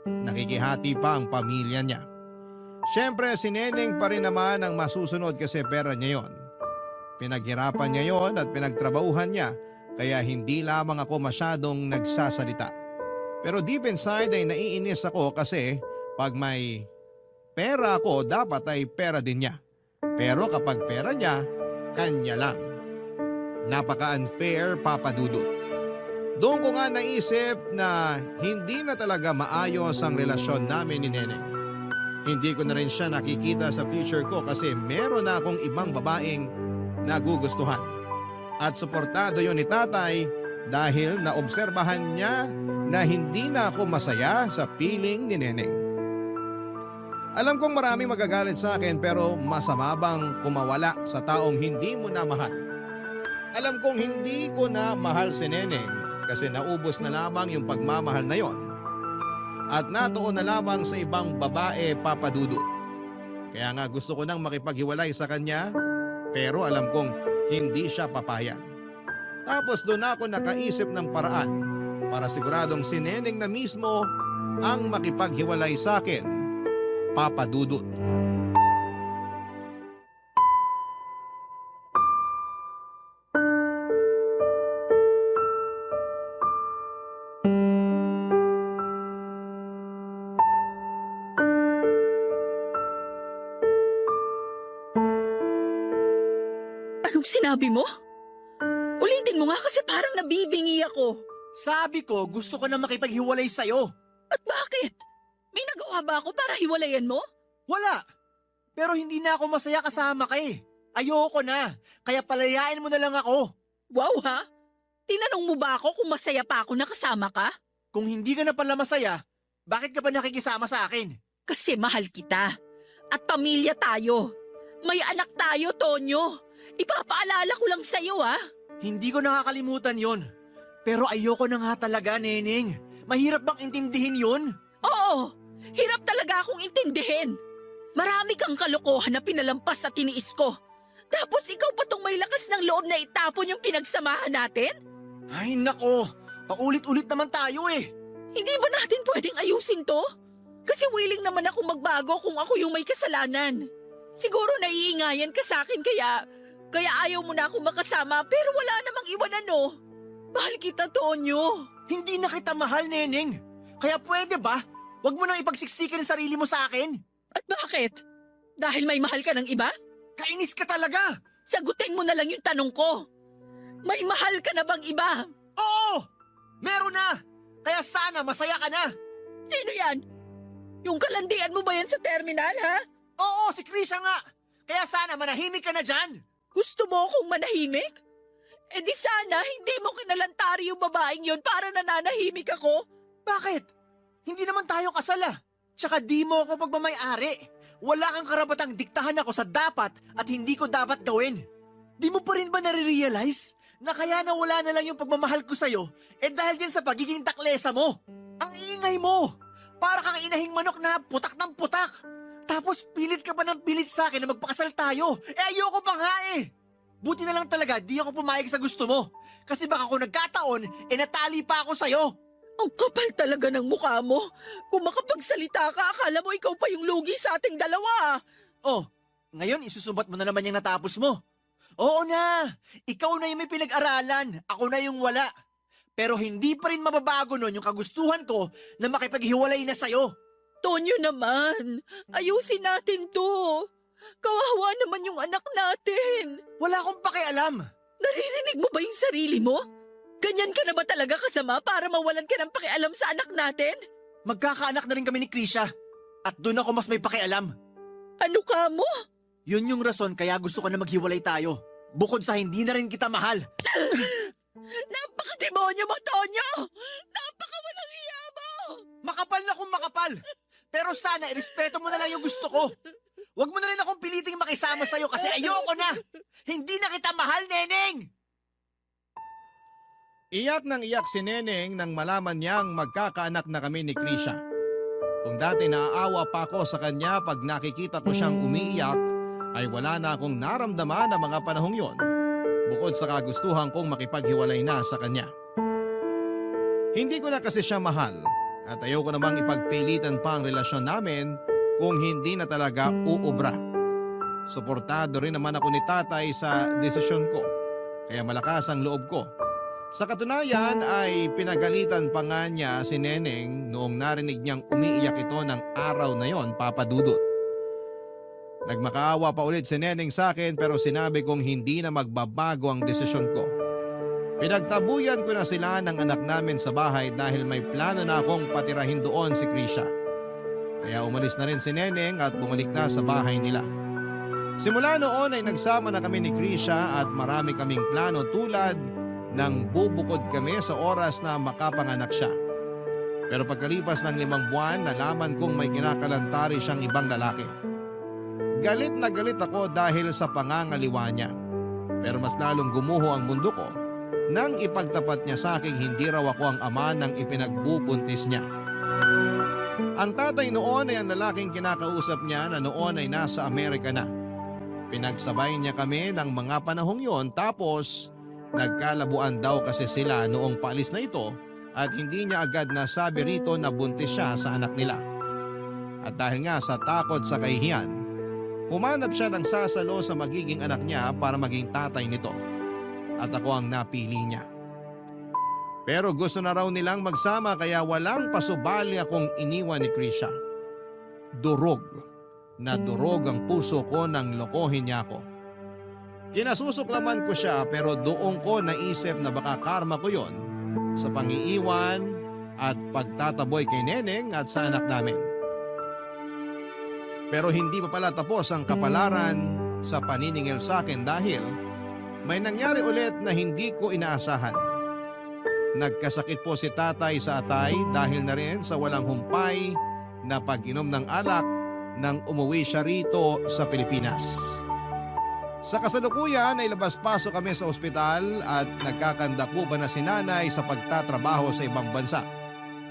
nakikihati pa ang pamilya niya. Siyempre si Neneng pa rin naman ang masusunod kasi pera niya yon. Pinaghirapan niya yon at pinagtrabahuhan niya kaya hindi lamang ako masyadong nagsasalita. Pero deep inside ay naiinis ako kasi pag may pera ako dapat ay pera din niya. Pero kapag pera niya, kanya lang. Napaka-unfair, Papa Dudut. Doon ko nga naisip na hindi na talaga maayos ang relasyon namin ni Neneng. Hindi ko na rin siya nakikita sa future ko kasi meron na akong ibang babaeng nagugustuhan. At suportado yon ni tatay dahil naobserbahan niya na hindi na ako masaya sa piling ni Neneng. Alam kong maraming magagalit sa akin pero masama bang kumawala sa taong hindi mo na mahal? Alam kong hindi ko na mahal si Neneng kasi naubos na lamang yung pagmamahal na yon. At natuon na lamang sa ibang babae, Papa Dudut. Kaya nga gusto ko nang makipaghiwalay sa kanya pero alam kong hindi siya papayag. Tapos doon ako nakaisip ng paraan para siguradong si Neneng na mismo ang makipaghiwalay sa akin, Papa Dudut. Anong sinabi mo? Ulitin mo nga kasi parang nabibingi ako. Sabi ko, gusto ko na makipaghiwalay sa'yo. At bakit? May nagawa ba ako para hiwalayan mo? Wala. Pero hindi na ako masaya kasama ka eh. Ayoko na. Kaya palayain mo na lang ako. Wow ha? Tinanong mo ba ako kung masaya pa ako nakasama ka? Kung hindi ka na pala masaya, bakit ka pa nakikisama sa akin? Kasi mahal kita. At pamilya tayo. May anak tayo, Tonyo. Ipapaalala ko lang sa'yo ha. Hindi ko nakakalimutan yon. Pero ayoko na nga talaga, Neneng. Mahirap bang intindihin yon? Oo, hirap talaga akong intindihin. Marami kang kalokohan na pinalampas sa tiniis ko. Tapos ikaw pa tong may lakas ng loob na itapon yung pinagsamahan natin? Ay nako, paulit-ulit naman tayo eh. Hindi ba natin pwedeng ayusin to? Kasi willing naman ako magbago kung ako yung may kasalanan. Siguro naiingayan ka sa akin kaya ayaw mo na ako makasama pero wala namang iwanan no. Mahal kita, Tonyo. Hindi na kita mahal, Neneng. Kaya pwede ba? Huwag mo nang ipagsiksikan ang sarili mo sa akin. At bakit? Dahil may mahal ka ng iba? Kainis ka talaga. Sagutin mo na lang yung tanong ko. May mahal ka na bang iba? Oo! Meron na! Kaya sana masaya ka na. Sino yan? Yung kalandian mo ba yan sa terminal, ha? Oo, si Krisha nga. Kaya sana manahimik ka na dyan. Gusto mo akong manahimik? Eh di sana hindi mo kinalantari yung babaeng yon para nananahimik ako. Bakit? Hindi naman tayo kasal ah. Tsaka di mo ako pagmamay-ari. Wala kang karapatang diktahan ako sa dapat at hindi ko dapat gawin. Di mo pa rin ba nare-realize na kaya nawala na lang yung pagmamahal ko sa'yo dahil din sa pagiging taklesa mo? Ang ingay mo! Para kang inahing manok na putak ng putak. Tapos pilit ka pa ng pilit sa akin na magpakasal tayo. Ayoko pa nga eh. Buti na lang talaga di ako pumayag sa gusto mo. Kasi baka kung nagkataon, natali pa ako sa'yo. Ang kapal talaga ng mukha mo. Kung makapagsalita ka, akala mo ikaw pa yung lugi sa ating dalawa. Oh, ngayon isusumbat mo na naman yung natapos mo. Oo na, ikaw na yung may pinag-aralan, ako na yung wala. Pero hindi pa rin mababago nun yung kagustuhan ko na makipaghiwalay na sa'yo. Tonyo naman, ayusin natin to. Kawawa naman yung anak natin. Wala akong pakialam. Naririnig mo ba yung sarili mo? Ganyan ka na ba talaga kasama para mawalan ka ng pakialam sa anak natin? Magkakaanak na rin kami ni Krisha. At doon ako mas may pakialam. Ano ka mo? Yun yung rason kaya gusto ko na maghiwalay tayo. Bukod sa hindi na rin kita mahal. Napaka-demonyo mo, Tonyo! Napaka-walang hiya mo! Makapal na kung makapal. Pero sana irespeto mo na lang yung gusto ko. Huwag mo na rin akong piliting makisama sa'yo kasi ayoko na. Hindi na kita mahal, Neneng! Iyak ng iyak si Neneng nang malaman niyang magkakaanak na kami ni Krisha. Kung dati naaawa pa ako sa kanya pag nakikita ko siyang umiiyak, ay wala na akong naramdaman na mga panahong yon, bukod sa kagustuhan kong makipaghiwalay na sa kanya. Hindi ko na kasi siya mahal at ayoko namang ipagpilitan pa ang relasyon namin kung hindi na talaga uubra. Suportado rin naman ako ni tatay sa desisyon ko, kaya malakas ang loob ko. Sa katunayan ay pinagalitan pa nga niya si Neneng noong narinig niyang umiiyak ito ng araw na yon, Papa Dudut. Nagmakaawa pa ulit si Neneng sa akin pero sinabi kong hindi na magbabago ang desisyon ko. Pinagtabuyan ko na sila ng anak namin sa bahay dahil may plano na akong patirahin doon si Krisha. Kaya umalis na rin si Neneng at bumalik na sa bahay nila. Simula noon ay nagsama na kami ni Krisha at marami kaming plano tulad nang bubukod kami sa oras na makapanganak siya. Pero pagkalipas ng 5 buwan, nalaman kong may kinakalantari siyang ibang lalaki. Galit na galit ako dahil sa pangangaliwa niya. Pero mas lalong gumuho ang mundo ko nang ipagtapat niya sa aking hindi raw ako ang ama ng ipinagbubuntis niya. Ang tatay noon ay ang lalaking kinakausap niya na noon ay nasa Amerika na. Pinagsabay niya kami ng mga panahong yon tapos nagkalabuan daw kasi sila noong paalis na ito at hindi niya agad nasabi rito na buntis siya sa anak nila. At dahil nga sa takot sa kahihiyan, humanap siya ng sasalo sa magiging anak niya para maging tatay nito. At ako ang napili niya. Pero gusto na raw nilang magsama kaya walang pasubali akong iniwan ni Krisha. Durog na durog ang puso ko nang lokohin niya ako. Kinasusuklaman ko siya pero doon ko naisip na baka karma ko yon sa pangiiwan at pagtataboy kay Neneng at sa anak namin. Pero hindi pa pala tapos ang kapalaran sa paniningil sa akin dahil may nangyari ulit na hindi ko inaasahan. Nagkasakit po si tatay sa atay dahil na rin sa walang humpay na pag-inom ng alak nang umuwi siya rito sa Pilipinas. Sa kasalukuyan ay labas-pasok kami sa ospital at nagkakandako ba na si nanay sa pagtatrabaho sa ibang bansa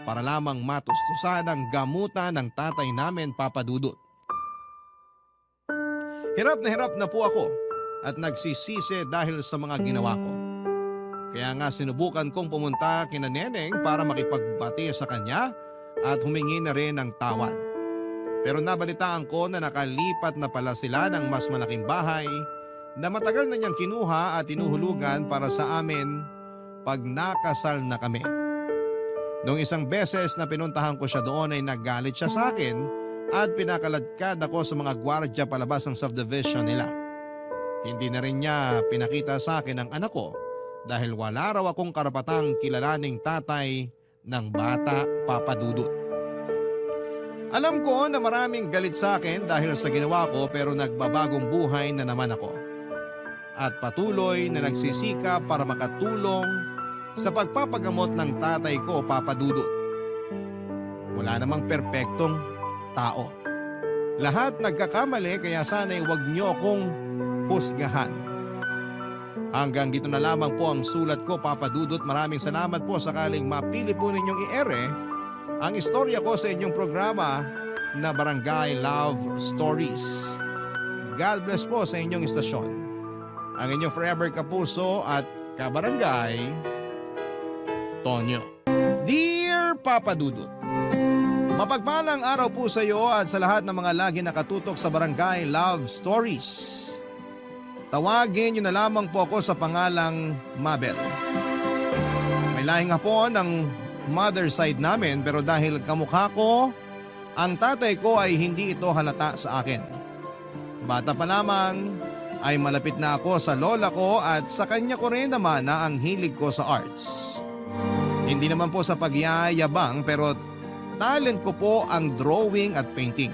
para lamang matustusan ang gamutan ng tatay namin, Papa Dudut. Hirap na po ako at nagsisisi dahil sa mga ginawa ko. Kaya nga sinubukan kong pumunta kina Neneng para makipagbati sa kanya at humingi na rin ng tawad. Pero nabalitaan ko na nakalipat na pala sila ng mas malaking bahay na matagal na niyang kinuha at tinuhulugan para sa amin pag nakasal na kami. Noong isang beses na pinuntahan ko siya doon ay naggalit siya sa akin at pinakaladkad ako sa mga gwardya palabas ng subdivision nila. Hindi na rin niya pinakita sa akin ang anak ko dahil wala raw akong karapatang kilalaning tatay ng bata, Papa Dudut. Alam ko na maraming galit sa akin dahil sa ginawa ko pero nagbabagong buhay na naman ako. At patuloy na nagsisikap para makatulong sa pagpapagamot ng tatay ko, Papa Dudut. Wala namang perpektong tao. Lahat nagkakamali kaya sana'y huwag niyo akong husgahan. Hanggang dito na lamang po ang sulat ko, Papa Dudut. Maraming salamat po sakaling mapili po ninyong i-ere ang istorya ko sa inyong programa na Barangay Love Stories. God bless po sa inyong istasyon. Ang inyong forever kapuso at kabarangay, Tonyo. Dear Papa Dudut, mapagpalang araw po sa iyo at sa lahat ng mga lagi nakatutok sa Barangay Love Stories. Tawagin niyo na lamang po ako sa pangalang Mabel. May lahing hapon ng mother side namin pero dahil kamukha ko, ang tatay ko ay hindi ito halata sa akin. Bata pa lamang ay malapit na ako sa lola ko at sa kanya ko rin naman na ang hilig ko sa arts. Hindi naman po sa pagyayabang pero talent ko po ang drawing at painting.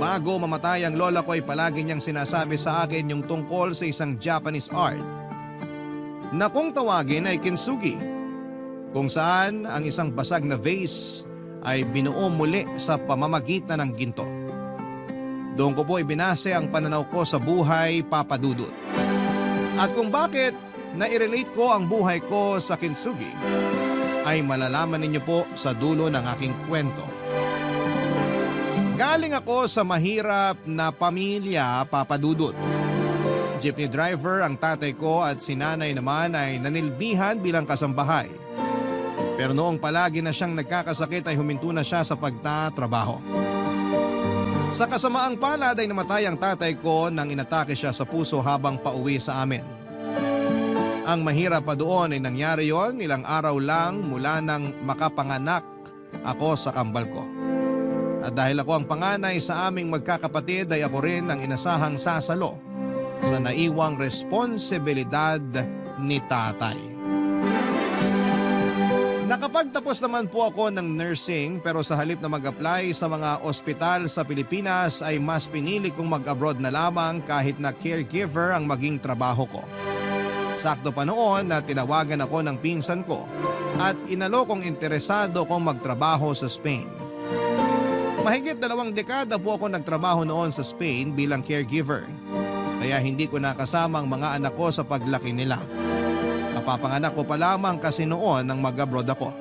Bago mamatay ang lola ko ay palagi niyang sinasabi sa akin yung tungkol sa isang Japanese art na kung tawagin ay kintsugi, kung saan ang isang basag na vase ay binuo muli sa pamamagitan ng ginto. Doon ko po ibinase ang pananaw ko sa buhay, Papa Dudut. At kung bakit na-relate ko ang buhay ko sa kintsugi, ay malalaman ninyo po sa dulo ng aking kwento. Galing ako sa mahirap na pamilya, Papa Dudut. Jeepney driver ang tatay ko at si nanay naman ay nanilbihan bilang kasambahay. Pero noong palagi na siyang nagkakasakit ay huminto na siya sa pagtatrabaho. Sa kasamaang palad ay namatay ang tatay ko nang inatake siya sa puso habang pauwi sa amin. Ang mahirap pa doon ay nangyari yon ilang araw lang mula nang makapanganak ako sa kambal ko. At dahil ako ang panganay sa aming magkakapatid ay ako rin ang inasahang sasalo sa naiwang responsibilidad ni tatay. Nakapagtapos naman po ako ng nursing pero sa halip na mag-apply sa mga ospital sa Pilipinas ay mas pinili kong mag-abroad na lamang kahit na caregiver ang maging trabaho ko. Sakto pa noon na tinawagan ako ng pinsan ko at inalokong interesado kong magtrabaho sa Spain. Mahigit 2 dekada po ako nagtrabaho noon sa Spain bilang caregiver. Kaya hindi ko nakasama ang mga anak ko sa paglaki nila. Napapanganak ko pa lamang kasi noon nang mag-abroad ako.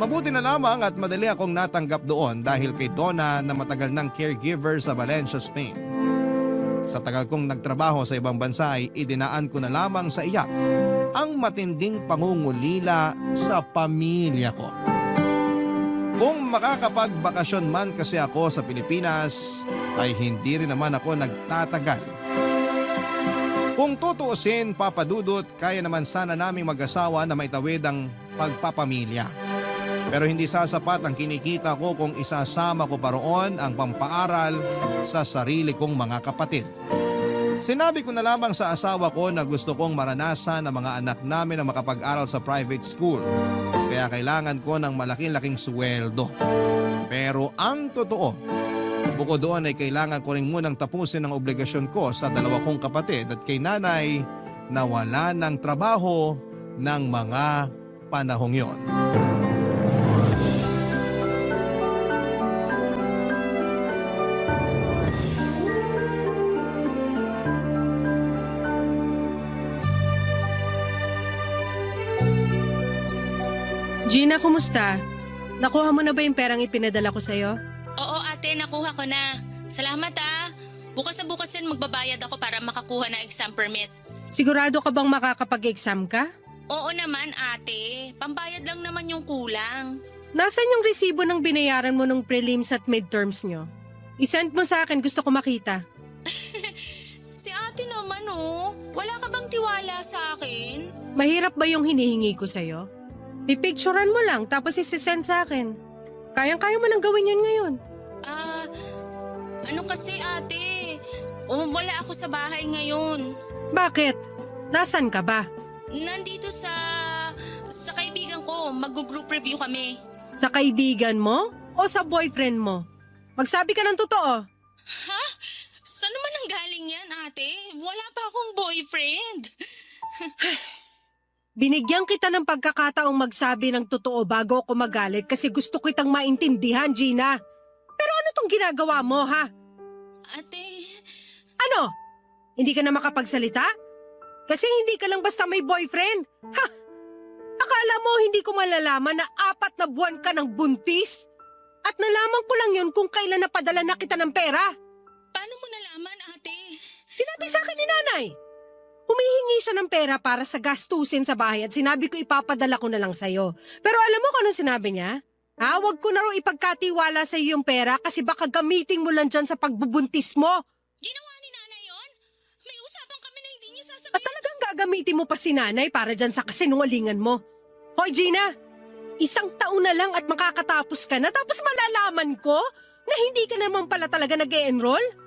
Mabuti na lamang at madali akong natanggap doon dahil kay Donna na matagal ng caregiver sa Valencia, Spain. Sa tagal kong nagtrabaho sa ibang bansa ay idinaan ko na lamang sa iyak ang matinding pangungulila sa pamilya ko. Kung makakapagbakasyon man kasi ako sa Pilipinas ay hindi rin naman ako nagtatagal. Kung tutuusin, Papa Dudut, kaya naman sana naming mag-asawa na maitawid ang pagpapamilya. Pero hindi sasapat ang kinikita ko kung isasama ko pa roon ang pampaaral sa sarili kong mga kapatid. Sinabi ko na lamang sa asawa ko na gusto kong maranasan ang mga anak namin na makapag-aral sa private school. Kaya kailangan ko ng malaking-laking sweldo. Pero ang totoo, bukod doon ay kailangan ko rin munang tapusin ang obligasyon ko sa 2 kong kapatid at kay nanay na wala ng trabaho ng mga panahong yon. Gina, kumusta? Nakuha mo na ba yung perang ipinadala ko sa'yo? Oo ate, nakuha ko na. Salamat ah. Bukas na bukas yan magbabayad ako para makakuha ng exam permit. Sigurado ka bang makakapag-exam ka? Oo naman ate, pambayad lang naman yung kulang. Nasaan yung resibo ng binayaran mo nung prelims at midterms nyo? I-send mo sa akin, gusto ko makita. Si ate naman oh, wala ka bang tiwala sa akin? Mahirap ba yung hinihingi ko sa'yo? Pipicturan mo lang tapos isi-send sa akin. Kayang-kaya mo nang gawin yun ngayon. Ano kasi ate, wala ako sa bahay ngayon. Bakit? Nasaan ka ba? Nandito sa kaibigan ko, mag-group review kami. Sa kaibigan mo o sa boyfriend mo? Magsabi ka ng totoo. Ha? Saan naman ang galing yan ate? Wala pa akong boyfriend. Binigyan kita ng pagkakataong magsabi ng totoo bago ako magalit kasi gusto kitang maintindihan, Gina. Pero ano tong ginagawa mo, ha? Ate, Ano? Hindi ka na makapagsalita? Kasi hindi ka lang basta may boyfriend. Ha? Akala mo hindi ko malalaman na 4 na buwan ka ng buntis? At nalaman ko lang yun kung kailan napadala na kita ng pera. paano mo nalaman ate? Sinabi sa akin ni nanay. Humihingi siya ng pera para sa gastusin sa bahay at sinabi ko ipapadala ko na lang sa'yo. Pero alam mo kung anong sinabi niya? Huwag ko na raw ipagkatiwala sa iyo yung pera kasi baka gamitin mo lang dyan sa pagbubuntis mo. Ginawa ni nanay yon? May usapan kami na hindi niya At sasabihin. talagang gagamitin mo pa si nanay para dyan sa kasinungalingan mo. Hoy Gina, 1 taon na lang at makakatapos ka na tapos malalaman ko na hindi ka naman pala talaga nag-e-enroll?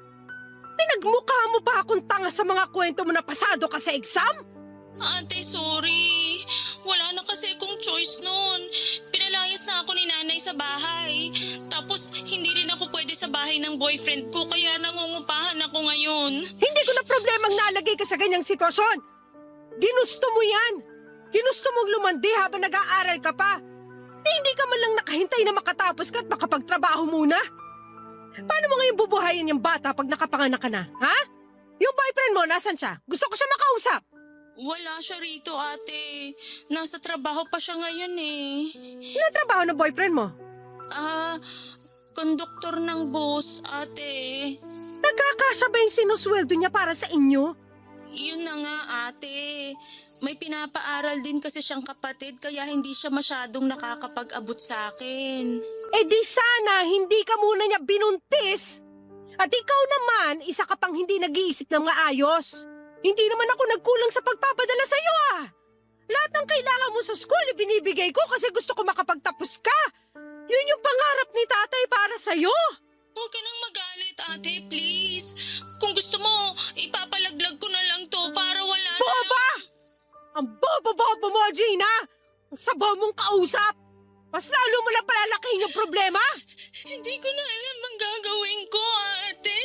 Pinagmukha mo pa akong tanga sa mga kwento mo na pasado ka sa exam? Ate, sorry. Wala na kasi akong choice noon. Pinalayas na ako ni nanay sa bahay. Tapos hindi rin ako pwede sa bahay ng boyfriend ko kaya nangungupahan ako ngayon. Hindi ko na problemang nalagay ka sa ganyang sitwasyon. Ginusto mo yan! Ginusto mong lumandi habang nag-aaral ka pa! Hindi ka man lang nakahintay na makatapos ka at makapagtrabaho muna! Paano mo ngayon bubuhayin yung bata pag nakapanganak ka na, ha? Yung boyfriend mo, nasan siya? Gusto ko siya makausap! Wala siya rito, ate. Nasa trabaho pa siya ngayon eh. Ano trabaho ng boyfriend mo? Konduktor ng bus, ate. Nagkakasya ba yung sinusweldo niya para sa inyo? Yun na nga, ate. May pinapaaral din kasi siyang kapatid kaya hindi siya masyadong nakakapag-abot sa akin. Eh di sana hindi ka muna niya binuntis. At ikaw naman, isa ka pang hindi nag-iisip ng maayos. Hindi naman ako nagkulang sa pagpapadala sa iyo Lahat ng kailangan mo sa school ibinibigay ko kasi gusto ko makapagtapos ka. Yun yung pangarap ni tatay para sa iyo. Huwag ka nang magalit, ate, please. Kung gusto mo, ipapalaglag ko na lang to para wala na. Boba! Ang bobo-bobo mo, Gina! Ang sabaw mong kausap! Mas lalo mo lang palalakihin yung problema! Hindi ko na alam ang gagawin ko, ate.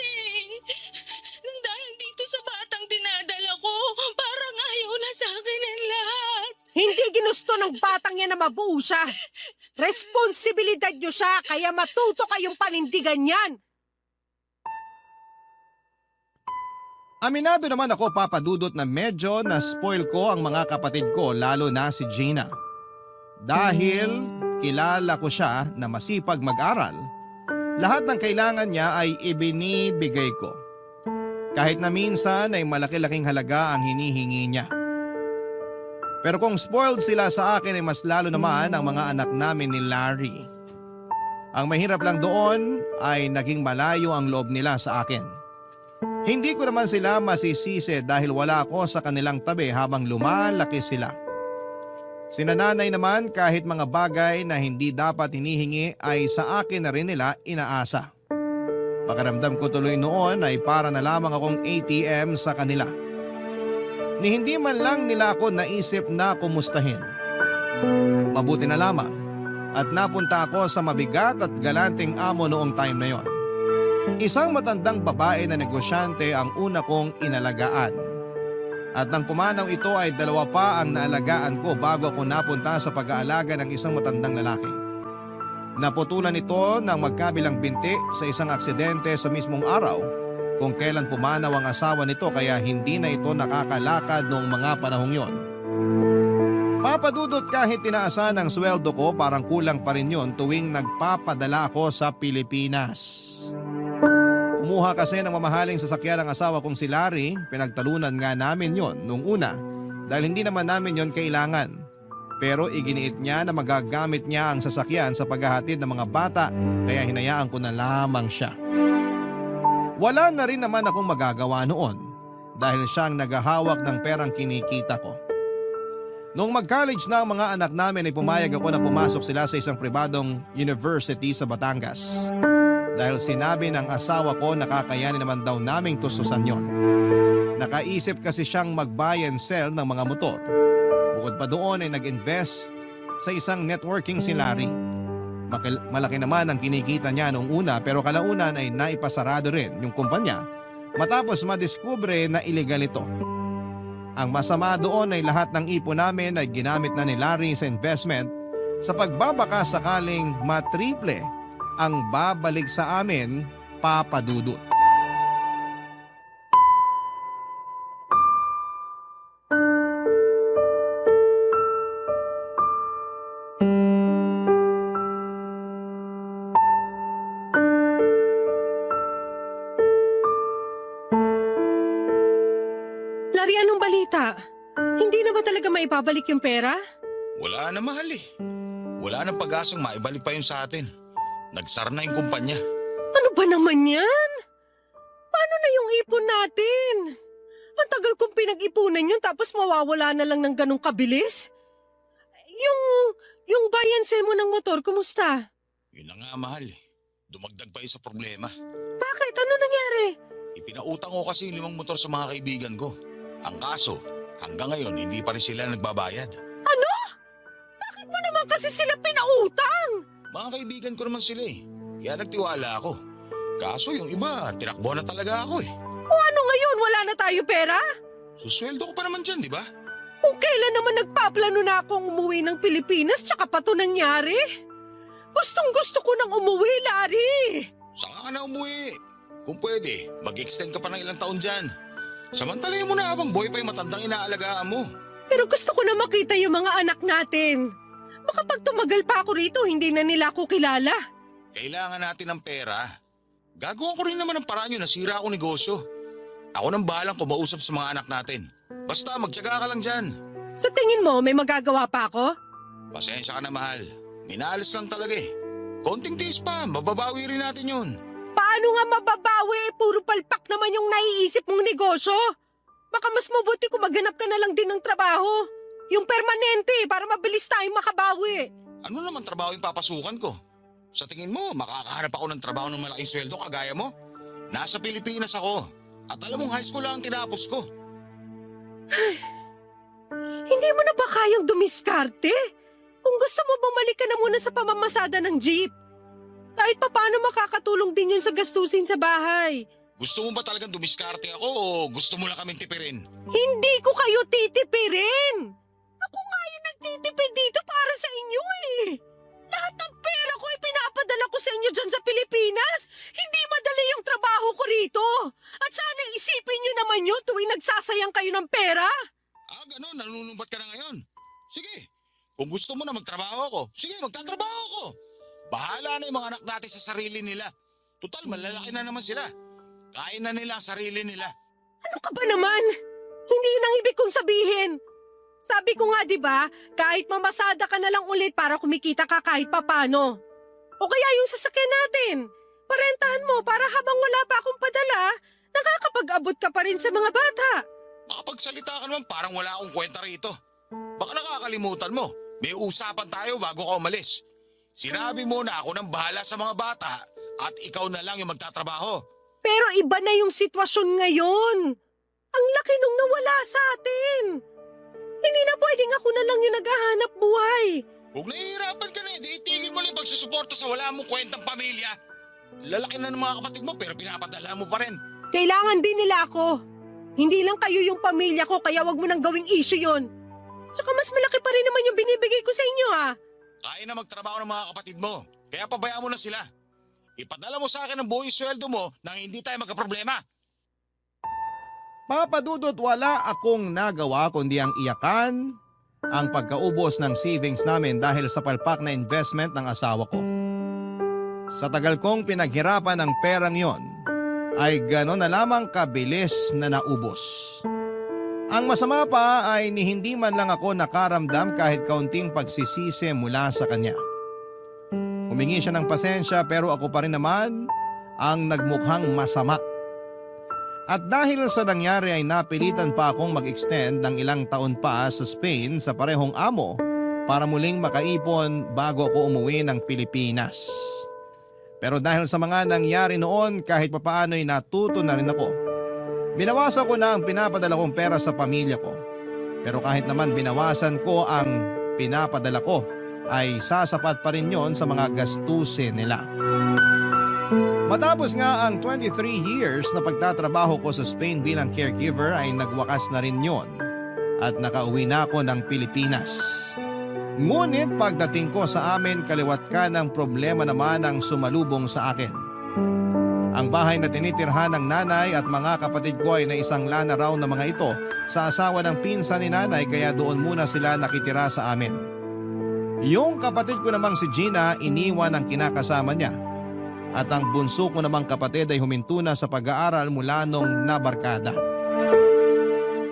Nang dahil dito sa batang dinadala ko, parang ayaw na sa akin ang lahat. Hindi ginusto ng batang yan na mabuo siya. Responsibilidad niyo siya, kaya matuto kayong panindigan yan. Aminado naman ako, Papa Dudut, na medyo na-spoil ko ang mga kapatid ko, lalo na si Gina. Dahil kilala ko siya na masipag mag-aral, lahat ng kailangan niya ay ibinibigay ko. Kahit na minsan ay malaki-laking halaga ang hinihingi niya. Pero kung spoiled sila sa akin ay mas lalo naman ang mga anak namin ni Larry. Ang mahirap lang doon ay naging malayo ang loob nila sa akin. Hindi ko naman sila masisisi dahil wala ako sa kanilang tabi habang lumalaki sila. Sina nanay naman kahit mga bagay na hindi dapat hinihingi ay sa akin na rin nila inaasa. Pakiramdam ko tuloy noon ay para na lamang akong ATM sa kanila. Ni hindi man lang nila ako naisip na kumustahin. Mabuti na lamang at napunta ako sa mabigat at galanting amo noong time na yon. Isang matandang babae na negosyante ang una kong inalagaan. At nang pumanaw ito ay 2 pa ang naalagaan ko bago ako napunta sa pag-aalaga ng isang matandang lalaki. Naputulan ito ng magkabilang binti sa isang aksidente sa mismong araw kung kailan pumanaw ang asawa nito kaya hindi na ito nakakalakad noong mga panahong yon. Papadudot kahit tinaasan ang sweldo ko parang kulang pa rin yun tuwing nagpapadala ako sa Pilipinas. Kumuha kasi ng mamahaling sasakyan ng asawa kong si Larry, pinagtalunan nga namin yon nung una dahil hindi naman namin yon kailangan. Pero iginiit niya na magagamit niya ang sasakyan sa paghahatid ng mga bata kaya hinayaan ko na lamang siya. Wala na rin naman akong magagawa noon dahil siyang naghahawak ng perang kinikita ko. Noong mag-college na ang mga anak namin ay pumayag ako na pumasok sila sa isang pribadong university sa Batangas. Dahil sinabi ng asawa ko na kakayanin naman daw naming tustusan yon. Nakaisip kasi siyang mag-buy and sell ng mga motor. Bukod pa doon ay nag-invest sa isang networking si Larry. Malaki naman ang kinikita niya noong una pero kalaunan ay naipasarado rin yung kumpanya matapos madiskubre na iligal ito. Ang masama doon ay lahat ng ipon namin ay ginamit na ni Larry sa investment sa pagbabaka sakaling matriple ang babalik sa amin, Papa Dudut. Larry, anong balita? Hindi na ba talaga maibabalik yung pera? Wala na, mahal eh. Wala nang pag-asang maibalik pa yun sa atin. Nagsara na yung kumpanya. Ano ba naman yan? Paano na yung ipon natin? Ang tagal kong pinag-ipunan yun tapos mawawala na lang ng ganong kabilis? Yung bayanse mo ng motor, kumusta? Yun na nga, mahal eh. Dumagdag pa yun sa problema. Bakit? Ano nangyari? Ipinautang ko kasi yung 5 motor sa mga kaibigan ko. Ang kaso, hanggang ngayon hindi pa rin sila nagbabayad. Ano? Bakit mo naman kasi sila pinautang? Mga kaibigan ko naman sila eh. Kaya nagtiwala ako. Kaso yung iba, tinakbo na talaga ako eh. O ano ngayon? Wala na tayo pera? Susweldo ko pa naman dyan, di ba? Kung kailan naman nagpaplano na akong umuwi ng Pilipinas tsaka pa to nangyari? Gustong gusto ko nang umuwi, Larry. Saka ka na umuwi. Kung pwede, mag-extend ka pa ng ilang taon dyan. Samantalahin mo na habang boy pa yung matandang inaalagaan mo. Pero gusto ko na makita yung mga anak natin. Baka pag tumagal pa ako rito, hindi na nila ako kilala. Kailangan natin ng pera. Gagawa ko rin naman ng paraan yun, nasira akong negosyo. Ako nang bahalang kumausap sa mga anak natin. Basta magtiyaga ka lang dyan. Sa tingin mo, may magagawa pa ako? Pasensya ka na, mahal. Minalas lang talaga eh. Konting tiis pa, mababawi rin natin yun. Paano nga mababawi? Puro palpak naman yung naiisip mong negosyo. Baka mas mabuti kung maghanap ka na lang din ng trabaho. Yung permanente para mabilis tayong makabawi. Ano naman trabaho yung papasukan ko? Sa tingin mo, makakahanap ako ng trabaho ng malaking sweldo kagaya mo? Nasa Pilipinas ako. At alam mong high school lang ang tinapos ko. Hindi mo na ba kayang dumiskarte? Kung gusto mo, bumalik ka na muna sa pamamasada ng jeep. Kahit paano makakatulong din yun sa gastusin sa bahay. Gusto mo ba talagang dumiskarte ako o gusto mo lang kaming tipirin? Hindi ko kayo titipirin! Ako nga yung nagtitipid dito para sa inyo eh. Lahat ng pera ko ay pinapadala ko sa inyo dyan sa Pilipinas. Hindi madali yung trabaho ko rito. At sana isipin nyo naman yun tuwing nagsasayang kayo ng pera. Ah, ganun, nanunumbat ka na ngayon. Sige, kung gusto mo na magtrabaho ako, sige, magtatrabaho ako. Bahala na yung mga anak natin sa sarili nila. Total, malalaki na naman sila. Kain na nila ang sarili nila. Ano ka ba naman? Hindi yun ang ibig kong sabihin. Sabi ko nga 'di ba, kahit mamasada ka na lang ulit para kumikita ka kahit papano. O kaya yung sasakyan natin. Parentahan mo para habang wala pa akong padala, nakakapag-abot ka pa rin sa mga bata. Makapagsalita ka naman parang wala akong kwenta rito. Baka nakakalimutan mo, may usapan tayo bago ka umalis. Sinabi mo na ako nang bahala sa mga bata at ikaw na lang yung magtatrabaho. Pero iba na yung sitwasyon ngayon. Ang laki nung nawala sa atin. Hindi na pwedeng ako na lang yung naghahanap buhay. Kung nahihirapan ka na, di itigil mo na yung pagsusuporta sa wala mong kwentang pamilya. Lalaki na ng mga kapatid mo pero pinapadala mo pa rin. Kailangan din nila ako. Hindi lang kayo yung pamilya ko kaya wag mo nang gawing issue yon. Tsaka mas malaki pa rin naman yung binibigay ko sa inyo ah. Kaya na magtrabaho ng mga kapatid mo, kaya pabayaan mo na sila. Ipadala mo sa akin ang buong sweldo mo nang hindi tayo magkaproblema. Papa Dudut, wala akong nagawa kundi ang iyakan ang pagkaubos ng savings namin dahil sa palpak na investment ng asawa ko. Sa tagal kong pinaghirapan ng perang yon, ay gano'n na lamang kabilis na naubos. Ang masama pa ay ni hindi man lang ako nakaramdam kahit kaunting pagsisisi mula sa kanya. Humingi siya ng pasensya pero ako pa rin naman ang nagmukhang masama. At dahil sa nangyari ay napilitan pa akong mag-extend ng ilang taon pa sa Spain sa parehong amo para muling makaipon bago ako umuwi ng Pilipinas. Pero dahil sa mga nangyari noon kahit papaano ay natuto na rin ako. Binawasan ko na ang pinapadala kong pera sa pamilya ko. Pero kahit naman binawasan ko ang pinapadala ko ay sasapat pa rin yon sa mga gastusin nila. Matapos nga ang 23 years na pagtatrabaho ko sa Spain bilang caregiver ay nagwakas na rin yon at nakauwi na ako ng Pilipinas. Ngunit pagdating ko sa amin kaliwat ka ng problema naman ang sumalubong sa akin. Ang bahay na tinitirhan ng nanay at mga kapatid ko ay naisangla na raw ng mga ito sa asawa ng pinsan ni nanay kaya doon muna sila nakitira sa amin. Yung kapatid ko namang si Gina iniwan ang kinakasama niya. At ang bunso ko namang kapatid ay huminto na sa pag-aaral mula nung nabarkada.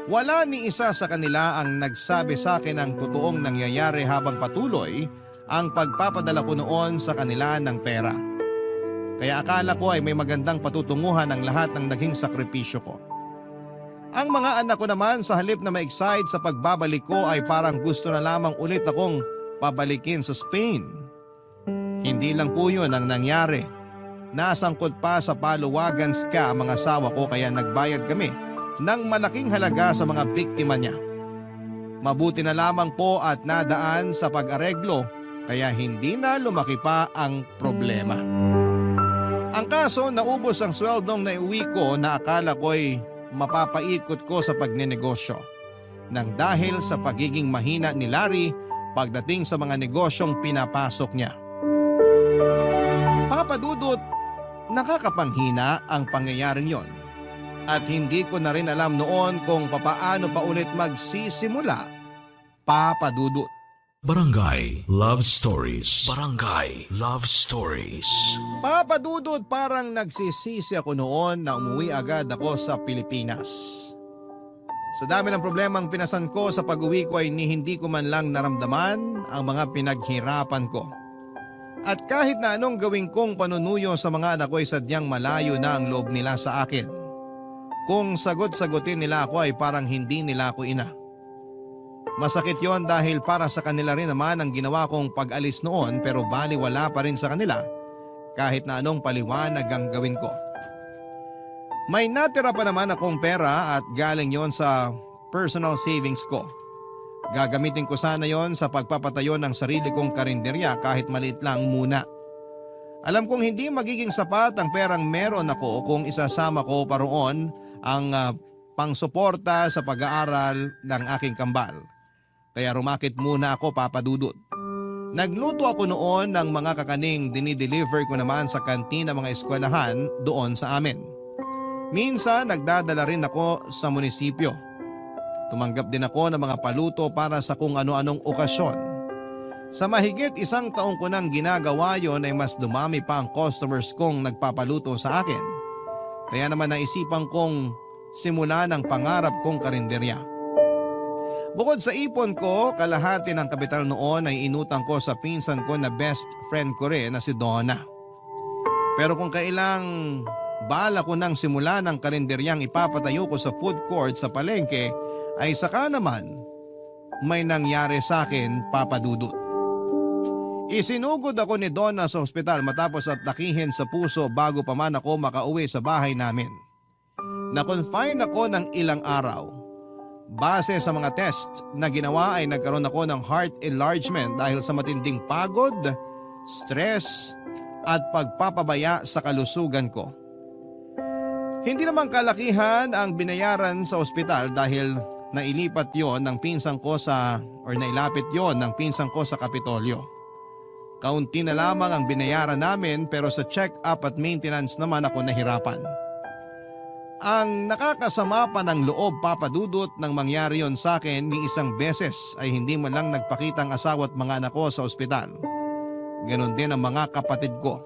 Wala ni isa sa kanila ang nagsabi sa akin ng totoong nangyayari habang patuloy ang pagpapadala ko noon sa kanila ng pera. Kaya akala ko ay may magandang patutunguhan ang lahat ng naging sakripisyo ko. Ang mga anak ko naman sa halip na ma-excite sa pagbabalik ko ay parang gusto na lamang ulit akong pabalikin sa Spain. Hindi lang po yun ang nangyari. Nasangkot pa sa paluwagan ska ang mga asawa ko kaya nagbayad kami ng malaking halaga sa mga biktima niya. Mabuti na lamang po at nadaan sa pag-areglo kaya hindi na lumaki pa ang problema. Ang kaso, naubos ang sweldong naiuwi ko na akala ko'y mapapaikot ko sa pagnenegosyo. nang dahil sa pagiging mahina ni Larry pagdating sa mga negosyong pinapasok niya. Papa Dudut, nakakapanghina ang pangyayaring yon at hindi ko na rin alam noon kung papaano pa ulit magsisimula, Papa Dudut. Barangay Love Stories. Barangay Love Stories. Papa Dudut, parang nagsisisi ako noon na umuwi agad ako sa Pilipinas. Sa dami ng problemang pinasan ko sa pag-uwi ko ay hindi ko man lang naramdaman ang mga pinaghirapan ko. At kahit na anong gawin kong panunuyo sa mga anak ko ay sadyang malayo na ang loob nila sa akin. Kung sagot-sagutin nila ako ay parang hindi nila ako ina. Masakit yon dahil para sa kanila rin naman ang ginawa kong pag-alis noon pero baliwala pa rin sa kanila kahit na anong paliwanag ang gawin ko. May natira pa naman akong pera at galing yon sa personal savings ko. Gagamitin ko sana yon sa pagpapatayo ng sarili kong karinderya kahit maliit lang muna. Alam kong hindi magiging sapat ang perang meron ako kung isasama ko pa roon ang pangsuporta sa pag-aaral ng aking kambal. Kaya rumakit muna ako, Papa Dudut. Nagluto ako noon ng mga kakaning dinideliver ko naman sa kantina mga eskwelahan doon sa amin. Minsan nagdadala rin ako sa munisipyo. Tumanggap din ako ng mga paluto para sa kung ano-anong okasyon. Sa mahigit 1 taong ko nang ginagawa yon ay mas dumami pa ang customers kong nagpapaluto sa akin. Kaya naman naisipan kong simulan ang pangarap kong karinderya. Bukod sa ipon ko, kalahati ng kapital noon ay inutang ko sa pinsan ko na best friend ko rin na si Donna. Pero kung kailang bala ko nang simula ng karinderyang ipapatayo ko sa food court sa palengke, ay saka naman may nangyari sa akin, Papa Dudut. Isinugod ako ni Donna sa ospital matapos atakihin sa puso bago pa man ako makauwi sa bahay namin. Na-confine ako ng ilang araw. Base sa mga test na ginawa ay nagkaroon ako ng heart enlargement dahil sa matinding pagod, stress at pagpapabaya sa kalusugan ko. Hindi naman kalakihan ang binayaran sa ospital dahil nailapit yon ng pinsan ko sa Kapitolyo. Kaunti na lamang ang binayaran namin pero sa check-up at maintenance naman ako nahirapan. Ang nakakasama pa ng loob, Papa Dudut, nang mangyari yon sa akin ni isang beses ay hindi man lang nagpakita ang asawa at mga anak ko sa ospital. Ganon din ang mga kapatid ko.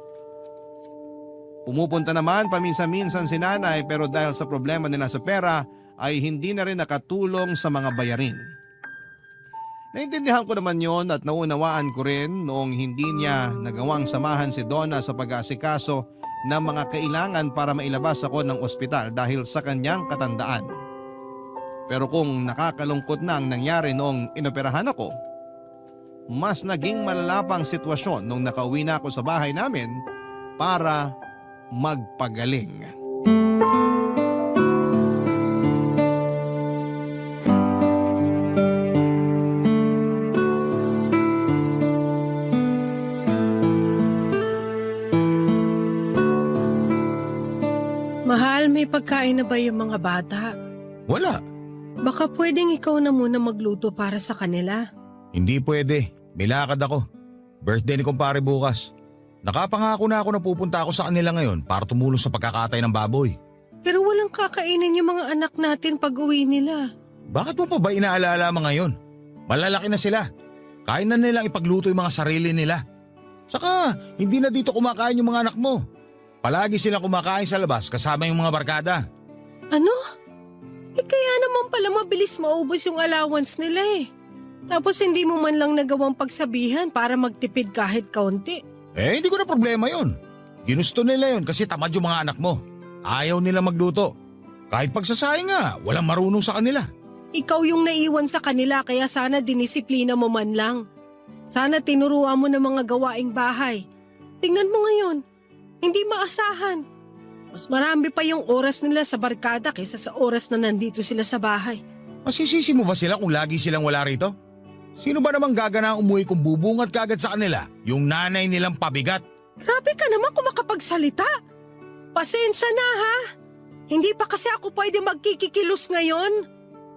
Pumupunta naman paminsan-minsan si nanay pero dahil sa problema nila sa pera ay hindi na rin nakatulong sa mga bayarin. Naintindihan ko naman yon at naunawaan ko rin noong hindi niya nagawang samahan si Donna sa pag-aasikaso ng mga kailangan para mailabas ako ng ospital dahil sa kanyang katandaan. Pero kung nakakalungkot na ang nangyari noong inoperahan ako, mas naging malala pang sitwasyon nung nakauwi na ako sa bahay namin para magpagaling. Mahal, may pagkain na ba yung mga bata? Wala. Baka pwedeng ikaw na muna magluto para sa kanila. Hindi pwede. May lakad ako. Birthday ni kumpare bukas. Nakapangako na ako na pupunta ako sa kanila ngayon para tumulong sa pagkakatay ng baboy. Pero walang kakainin yung mga anak natin pag uwi nila. Bakit mo pa ba inaalala mga ngayon? Malalaki na sila. Kaya na nilang ipagluto yung mga sarili nila. Saka hindi na dito kumakain yung mga anak mo. Palagi silang kumakain sa labas kasama yung mga barkada. Ano? Kaya naman pala mabilis maubos yung allowance nila eh. Tapos hindi mo man lang nagawang pagsabihan para magtipid kahit kaunti. Hindi ko na problema yun. Ginusto nila yun kasi tamad yung mga anak mo. Ayaw nila magluto. Kahit pagsasayang nga, walang marunong sa kanila. Ikaw yung naiwan sa kanila kaya sana dinisiplina mo man lang. Sana tinuruan mo ng mga gawaing bahay. Tingnan mo ngayon, hindi maasahan. Mas marami pa yung oras nila sa barkada kaysa sa oras na nandito sila sa bahay. Masisisi mo ba sila kung lagi silang wala rito? Sino ba namang gagana umuwi kung bubungat kagad sa kanila? Yung nanay nilang pabigat. Grabe ka naman kung makapagsalita. Pasensya na ha. Hindi pa kasi ako pwede magkikikilos ngayon.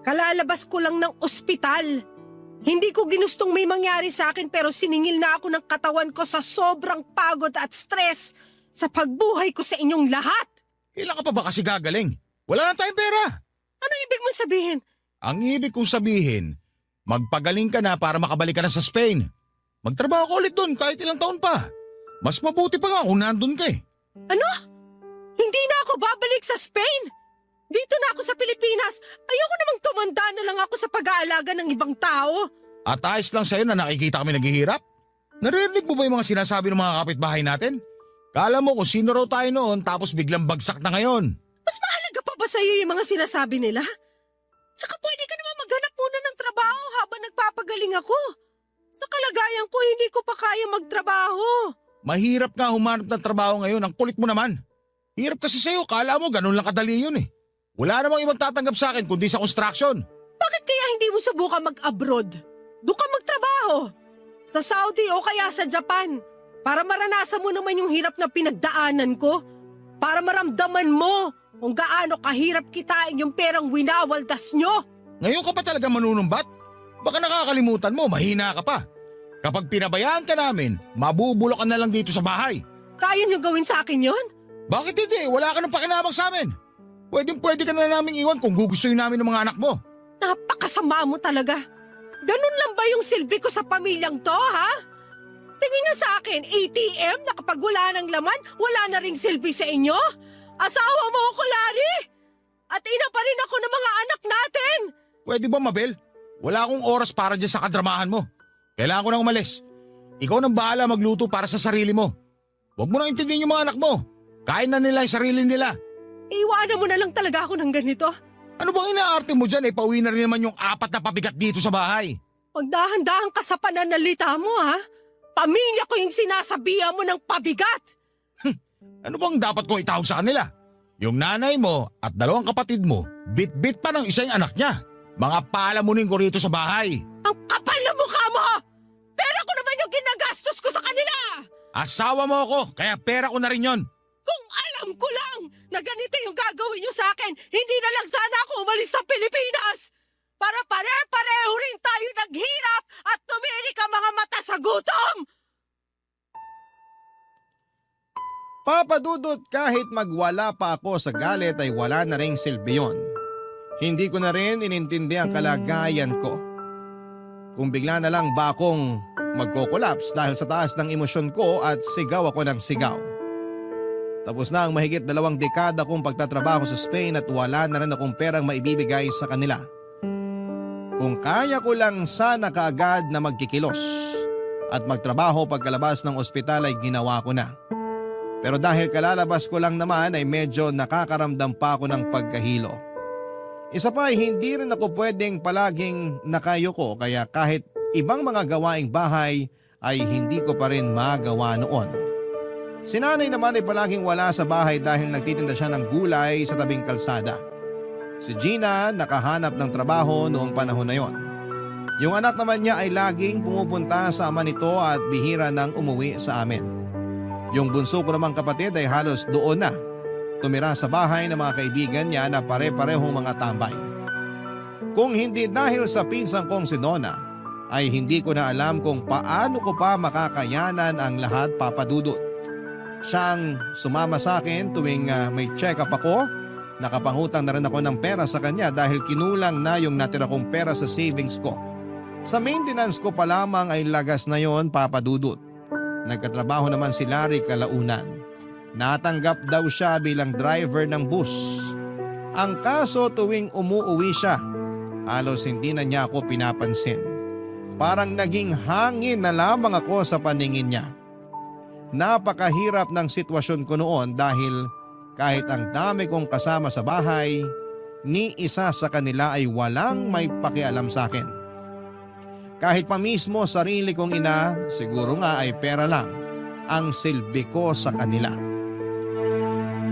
Kalalabas ko lang ng ospital. Hindi ko ginustong may mangyari sa akin pero siningil na ako ng katawan ko sa sobrang pagod at stress sa pagbuhay ko sa inyong lahat. Kailan ka pa ba kasi gagaling? Wala na tayong pera. Ano ibig mo sabihin? Ang ibig kong sabihin, magpagaling ka na para makabalik ka na sa Spain. Magtrabaho ka ulit doon kahit ilang taon pa. Mas mabuti pa nga kung nandun ka eh. Ano? Hindi na ako babalik sa Spain. Dito na ako sa Pilipinas. Ayoko namang tumanda na lang ako sa pag-aalaga ng ibang tao. At ayos lang sa'yo na nakikita kami naghihirap? Naririnig mo ba yung mga sinasabi ng mga kapitbahay natin? Kala mo kung sino raw tayo noon tapos biglang bagsak na ngayon. Mas mahalaga pa ba sa'yo yung mga sinasabi nila? Tsaka pwede ka naman maghanap muna ng trabaho habang nagpapagaling ako. Sa kalagayan ko, hindi ko pa kaya magtrabaho. Mahirap nga humanap ng trabaho ngayon. Ang kulit mo naman. Hirap kasi sa'yo. Kala mo ganun lang kadali yun eh. Wala namang ibang tatanggap sa akin kundi sa construction. Bakit kaya hindi mo subukan mag-abroad? Doon ka magtrabaho. Sa Saudi o kaya sa Japan. Para maranasan mo naman yung hirap na pinagdaanan ko. Para maramdaman mo kung gaano kahirap kitain yung perang winawaldas nyo. Ngayon ka pa talaga manunumbat? Baka nakakalimutan mo, mahina ka pa. Kapag pinabayaan ka namin, mabubulok ka na lang dito sa bahay. Kaya nyo gawin sa akin yon? Bakit hindi? Wala ka ng pakinabang sa amin. Pwede ka na naming iwan kung gugustuhin namin ng mga anak mo. Napakasama mo talaga. Ganun lang ba yung silbi ko sa pamilyang to, ha? Tingin nyo sa akin, ATM na kapag wala ng laman, wala na ring silbi sa inyo? Asawa mo ako, Larry! At ina pa rin ako ng mga anak natin! Pwede ba, Mabel? Wala akong oras para dyan sa kadramahan mo. Kailangan ko nang umalis. Ikaw nang bahala magluto para sa sarili mo. Huwag mo nang intindihin yung mga anak mo. Kain na nila yung sarili nila. Iwanan mo na lang talaga ako ng ganito. Ano bang inaarte mo dyan? Pauwi na rin naman yung 4 na pabigat dito sa bahay. Magdahan-dahan ka sa pananalita mo, ha? Pamilya ko yung sinasabihan mo ng pabigat. Ano bang dapat kong itawag sa kanila? Yung nanay mo at 2 kapatid mo, bit-bit pa ng isang anak niya. Mga palamunin ko rito sa bahay. Ang kapal na mukha mo! Pera ko naman yung ginagastos ko sa kanila! Asawa mo ako, kaya pera ko na rin yon. Kung alam ko lang na ganito yung gagawin nyo sa akin, hindi na lang sana ako umalis sa Pilipinas. Para pare-pareho rin tayo naghirap at tumirik ang mga mata sa gutom. Papa Dudut, kahit magwala pa ako sa galit ay wala na ring silbi yun. Hindi ko na rin inintindi ang kalagayan ko. Kung bigla na lang ba akong magko-collapse dahil sa taas ng emosyon ko at sigaw ako ng sigaw. Tapos na ang mahigit 2 dekada kong pagtatrabaho sa Spain at wala na rin akong perang maibibigay sa kanila. Kung kaya ko lang sana kaagad na magkikilos at magtrabaho pagkalabas ng ospital ay ginawa ko na. Pero dahil kalalabas ko lang naman ay medyo nakakaramdam pa ako ng pagkahilo. Isa pa ay hindi rin ako pwedeng palaging nakayuko kaya kahit ibang mga gawaing bahay ay hindi ko pa rin magawa noon. Si nanay naman ay palaging wala sa bahay dahil nagtitinda siya ng gulay sa tabing kalsada. Si Gina nakahanap ng trabaho noong panahon na yon. Yung anak naman niya ay laging pumupunta sa ama nito at bihira nang umuwi sa amin. Yung bunso ko namang kapatid ay halos doon na. Tumira sa bahay ng mga kaibigan niya na pare-parehong mga tambay. Kung hindi dahil sa pinsang kong si Nona, ay hindi ko na alam kung paano ko pa makakayanan ang lahat, Papa Dudut. Siyang sumama sa akin tuwing may check-up ako. Nakapangutang na rin ako ng pera sa kanya dahil kinulang na yung natira kong pera sa savings ko. Sa maintenance ko pa lamang ay lagas na yon, Papa Dudut. Nagkatrabaho naman si Larry kalaunan. Natanggap daw siya bilang driver ng bus. Ang kaso tuwing umuuwi siya, halos hindi na niya ako pinapansin. Parang naging hangin na lamang ako sa paningin niya. Napakahirap ng sitwasyon ko noon dahil kahit ang dami kong kasama sa bahay, ni isa sa kanila ay walang may pakialam sa akin. Kahit pa mismo sarili kong ina, siguro nga ay pera lang ang silbi ko sa kanila.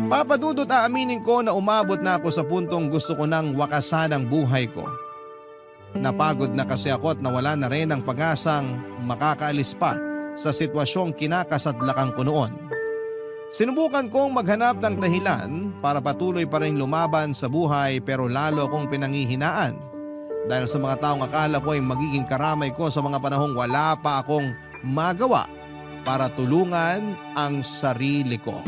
Papa Dudut, aaminin ko na umabot na ako sa puntong gusto ko nang wakasan ang buhay ko. Napagod na kasi ako at nawala na rin ang pag-asang makakaalis pa sa sitwasyong kinakasadlakan ko noon. Sinubukan kong maghanap ng dahilan para patuloy pa rin lumaban sa buhay pero lalo akong pinanghihinaan Dahil sa mga taong akala ko ay magiging karamay ko sa mga panahong wala pa akong magawa para tulungan ang sarili ko.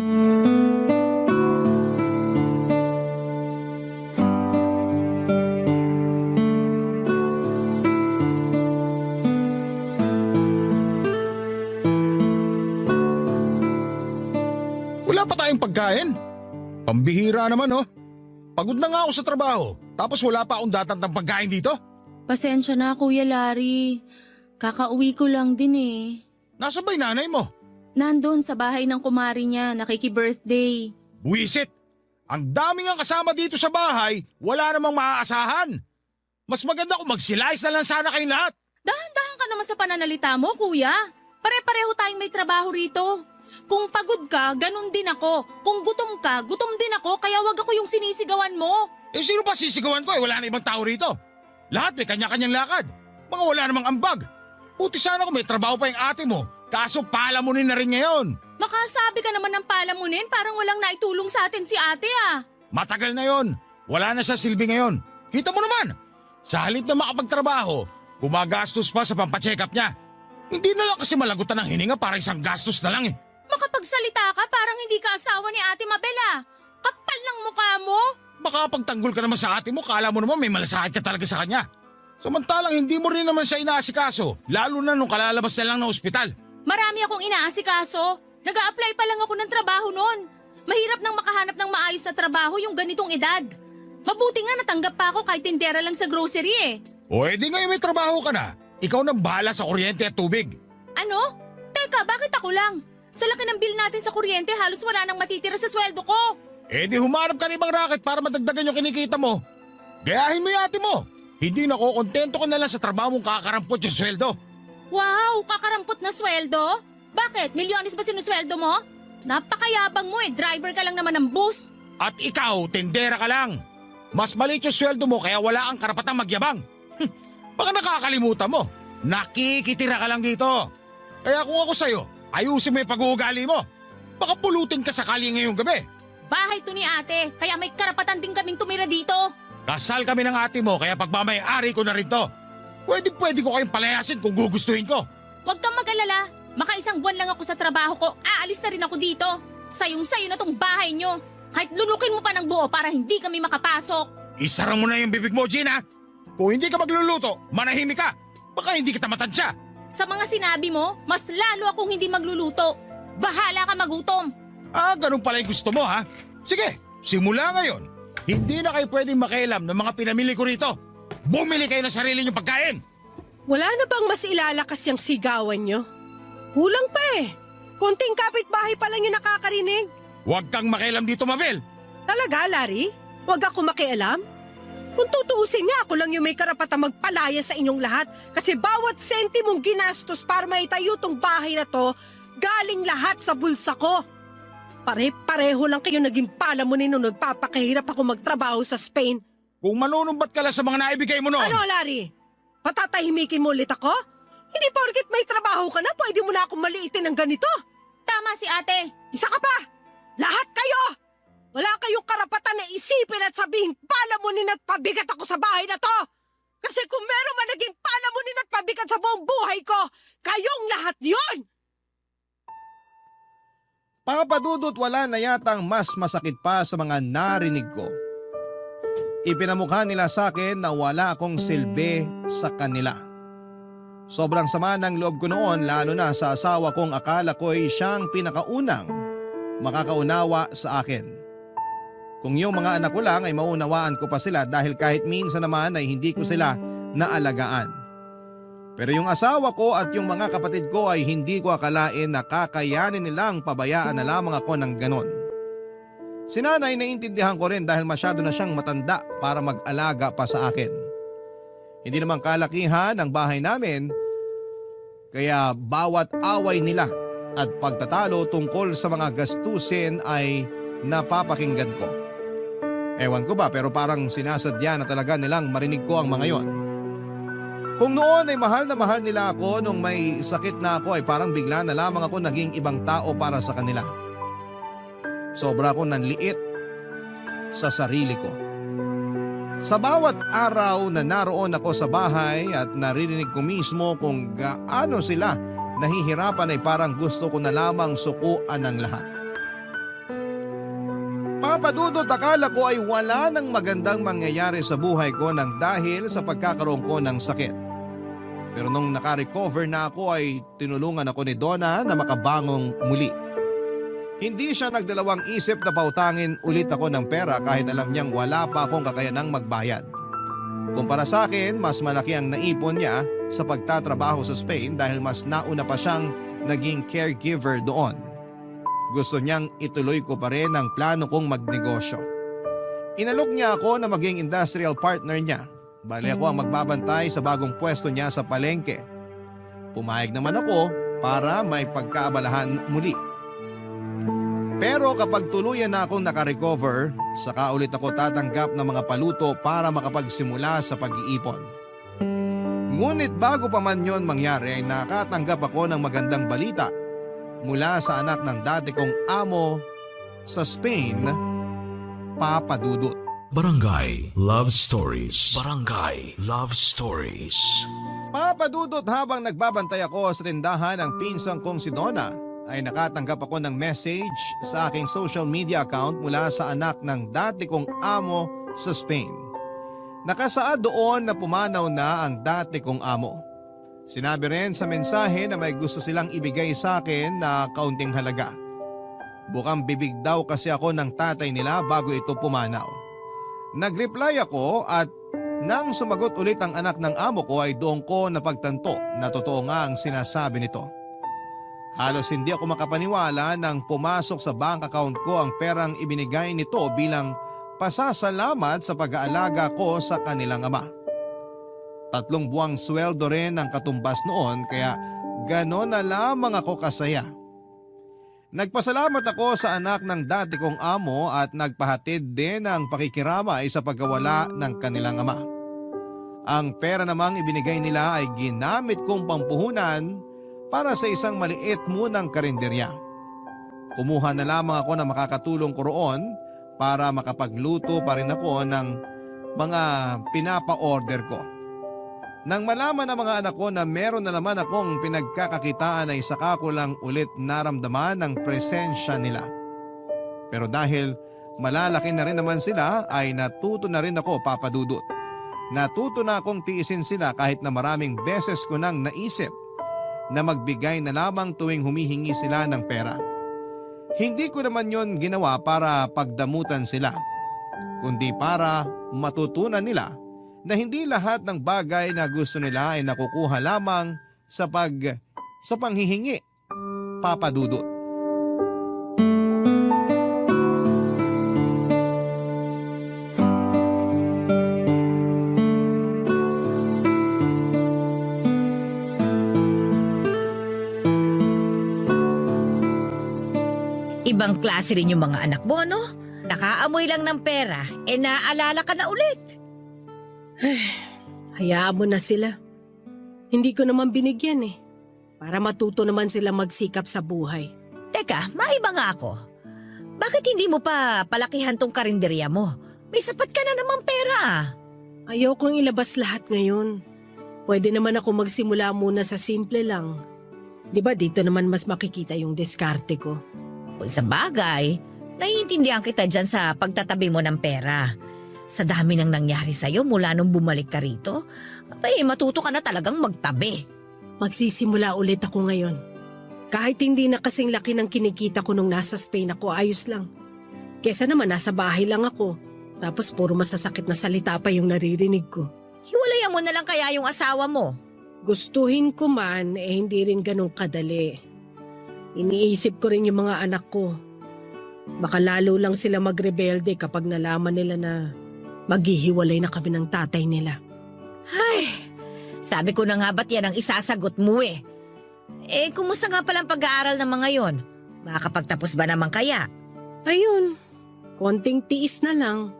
Wala pa tayong pagkain. Pambihira naman oh. Pagod na nga ako sa trabaho, tapos wala pa akong datang pagkain dito. Pasensya na, Kuya Larry. Kakauwi ko lang din eh. Nasaan ba yung nanay mo? Nandun sa bahay ng kumari niya, nakiki-birthday. Buwisit! Ang dami nga kasama dito sa bahay, wala namang maaasahan. Mas maganda kung magsilayas na lang sana kayong lahat. Dahan-dahan ka naman sa pananalita mo, Kuya. Pare-pareho tayong may trabaho rito. Kung pagod ka, ganun din ako. Kung gutom ka, gutom din ako, kaya wag ako yung sinisigawan mo. Eh sino ba sisigawan ko wala na ibang tao rito? Lahat may kanya-kanyang lakad. Mga wala namang ambag. Buti sana kung may trabaho pa yung ate mo, kaso palamunin na rin ngayon. Makasabi ka naman ng palamunin, parang walang naitulong sa atin si ate ah. Matagal na yon. Wala na siya silbi ngayon. Kita mo naman, sa halip na makapagtrabaho, gumagastos pa sa pampacheck up niya. Hindi na lang kasi malagutan ng hininga para isang gastos na lang eh. Makapagsalita ka, parang hindi ka asawa ni Ate Mabel. Kapal ng mukha mo. Baka pagtanggol ka naman sa ate mo, kala mo naman may malasakit ka talaga sa kanya. Samantalang hindi mo rin naman siya inaasikaso, lalo na nung kalalabas na lang ng ospital. Marami akong inaasikaso. Nag-a-apply pa lang ako ng trabaho noon. Mahirap nang makahanap ng maayos na trabaho yung ganitong edad. Mabuti nga natanggap pa ako kahit tindera lang sa grocery eh. O edi ngayon may trabaho ka na. Ikaw nang bahala sa kuryente at tubig. Ano? Teka, bakit ako lang? Sa laki ng bill natin sa kuryente, halos wala nang matitira sa sweldo ko. Eh di humanap ka ng ibang racket para madagdagan yung kinikita mo. Gayahin mo yung ate mo. Hindi na ko, kontento ka na lang sa trabaho mong kakarampot yung sweldo. Wow, kakarampot na sweldo? Bakit? Milyones ba sinusweldo mo? Napakayabang mo eh, driver ka lang naman ng bus. At ikaw, tendera ka lang. Mas maliit yung sweldo mo kaya wala kang karapatang magyabang. Baka nakakalimutan mo, nakikitira ka lang dito. Kaya kung ako sa'yo, ayusin mo yung pag-uugali mo. Baka pulutin ka sakali ngayong gabi. Bahay to ni ate, kaya may karapatan din kaming tumira dito. Kasal kami ng ate mo kaya pagmamayari ko na rin to. Pwede ko kayong palayasin kung gugustuhin ko. Huwag kang mag-alala, makaisang buwan lang ako sa trabaho ko, aalis na rin ako dito. Sayong-sayo na tong bahay nyo. Kahit lulukin mo pa ng buo para hindi kami makapasok. Isara mo na yung bibig mo, Gina. Kung hindi ka magluluto, manahimik ka. Baka hindi kita matansya. Sa mga sinabi mo, mas lalo akong hindi magluluto. Bahala ka magutom. Ganun pala yung gusto mo, ha? Sige, simula ngayon, hindi na kayo pwedeng makialam ng mga pinamili ko rito. Bumili kayo ng sarili niyong pagkain. Wala na bang mas ilalakas yung sigawan nyo? Kulang pa eh. Kunting kapitbahay pa lang yung nakakarinig. Huwag kang makialam dito, Mabel. Talaga, Larry? Huwag ako makialam? Kung tutuusin nga, ako lang yung may karapatang magpalaya sa inyong lahat kasi bawat sentimong ginastos para maitayo tong bahay na to, galing lahat sa bulsa ko. Pare-pareho lang kayo naging palamunin nung nagpapakahirap ako magtrabaho sa Spain. Kung manunumbat ka lang sa mga naibigay mo noon. Ano, Larry? Patatahimikin mo ulit ako? Hindi porket may trabaho ka na, pwede mo na akong maliitin ng ganito. Tama si ate. Isa ka pa! Lahat kayo! Wala kayong karapatan na isipin at sabihin palamunin at pabigat ako sa bahay na to! Kasi kung meron man naging palamunin at pabigat sa buong buhay ko, kayong lahat yon! Papadudot, wala na yatang mas masakit pa sa mga narinig ko. Ipinamukha nila sa akin na wala akong silbi sa kanila. Sobrang sama ng loob ko noon, lalo na sa asawa kong akala ko'y siyang pinakaunang makakaunawa sa akin. Kung yung mga anak ko lang ay maunawaan ko pa sila dahil kahit minsan naman ay hindi ko sila naalagaan. Pero yung asawa ko at yung mga kapatid ko ay hindi ko akalain na kakayanin nilang pabayaan na lamang ako ng ganon. Si nanay naiintindihan ko rin dahil masyado na siyang matanda para mag-alaga pa sa akin. Hindi naman kalakihan ang bahay namin, kaya bawat away nila at pagtatalo tungkol sa mga gastusin ay napapakinggan ko. Ewan ko ba, pero parang sinasadya na talaga nilang marinig ko ang mga yon. Kung noon ay mahal na mahal nila ako, nung may sakit na ako ay parang bigla na lamang ako naging ibang tao para sa kanila. Sobra akong nanliit sa sarili ko. Sa bawat araw na naroon ako sa bahay at naririnig ko mismo kung gaano sila nahihirapan ay parang gusto ko na lamang sukuan ng lahat. Papa Dudut, akala ko ay wala nang magandang mangyayari sa buhay ko nang dahil sa pagkakaroon ko ng sakit. Pero nung nakarecover na ako ay tinulungan ako ni Donna na makabangong muli. Hindi siya nagdalawang isip na pautangin ulit ako ng pera kahit alam niyang wala pa akong kakayanang magbayad. Kumpara sa akin, mas malaki ang naipon niya sa pagtatrabaho sa Spain dahil mas nauna pa siyang naging caregiver doon. Gusto niyang ituloy ko pa rin ang plano kong magnegosyo. Inalok niya ako na maging industrial partner niya. Bali ako ang magbabantay sa bagong pwesto niya sa palengke. Pumayag naman ako para may pagkaabalahan muli. Pero kapag tuluyan na akong nakarecover, saka ulit ako tatanggap ng mga paluto para makapagsimula sa pag-iipon. Ngunit bago pa man yon mangyari ay nakatanggap ako ng magandang balita mula sa anak ng dati kong amo sa Spain, Papa Dudut. Barangay Love Stories. Barangay Love Stories. Papa Dudut, habang nagbabantay ako sa tindahan ng pinsang kong si Donna, ay nakatanggap ako ng message sa aking social media account mula sa anak ng dati kong amo sa Spain. Nakasaad doon na pumanaw na ang dati kong amo. Sinabi rin sa mensahe na may gusto silang ibigay sa akin na kaunting halaga. Bukang bibig daw kasi ako ng tatay nila bago ito pumanaw. Nag-reply ako at nang sumagot ulit ang anak ng amo ko ay doon ko napagtanto na totoo nga ang sinasabi nito. Halos hindi ako makapaniwala nang pumasok sa bank account ko ang perang ibinigay nito bilang pasasalamat sa pag-aalaga ko sa kanilang ama. 3 buwang sweldo rin ang katumbas noon kaya gano'n na lamang ako kasaya. Nagpasalamat ako sa anak ng dati kong amo at nagpahatid din ng pakikiramay sa pagkawala ng kanilang ama. Ang pera namang ibinigay nila ay ginamit kong pampuhunan para sa isang maliit munang karinderya. Kumuha na lamang ako na makakatulong ko roon para makapagluto pa rin ako ng mga pinapa-order ko. Nang malaman ng mga anak ko na meron na naman akong pinagkakakitaan ay saka ko lang ulit naramdaman ang presensya nila. Pero dahil malalaki na rin naman sila ay natuto na rin ako, Papa Dudut. Natuto na akong tiisin sila kahit na maraming beses ko nang naisip na magbigay na lamang tuwing humihingi sila ng pera. Hindi ko naman yon ginawa para pagdamutan sila, kundi para matutunan nila na hindi lahat ng bagay na gusto nila ay nakukuha lamang sa panghihingi, Papa Dudut. Ibang klase rin yung mga anak mo, no? Nakaamoy lang ng pera, naaalala ka na ulit. Hayaan mo na sila. Hindi ko naman binigyan eh. Para matuto naman sila magsikap sa buhay. Teka, maiba nga ako. Bakit hindi mo pa palakihan tong karinderya mo? May sapat ka na namang pera. Ayaw kong ilabas lahat ngayon. Pwede naman ako magsimula muna sa simple lang. Di ba dito naman mas makikita yung diskarte ko? Kung sa bagay, naiintindihan kita dyan sa pagtatabi mo ng pera. Sa dami nang nangyari sa'yo mula nung bumalik ka rito, matuto ka na talagang magtabi. Magsisimula ulit ako ngayon. Kahit hindi na kasing laki ng kinikita ko nung nasa Spain ako, ayos lang. Kesa naman nasa bahay lang ako, tapos puro masasakit na salita pa yung naririnig ko. Hiwalayan mo na lang kaya yung asawa mo. Gustuhin ko man, hindi rin ganun kadali. Iniisip ko rin yung mga anak ko. Baka lalo lang sila magrebelde kapag nalaman nila na maghihiwalay na kami ng tatay nila. Ay, sabi ko na nga ba't yan ang isasagot mo eh. Kumusta nga palang pag-aaral ng mga yon? Makakapagtapos ba naman kaya? Ayun, konting tiis na lang.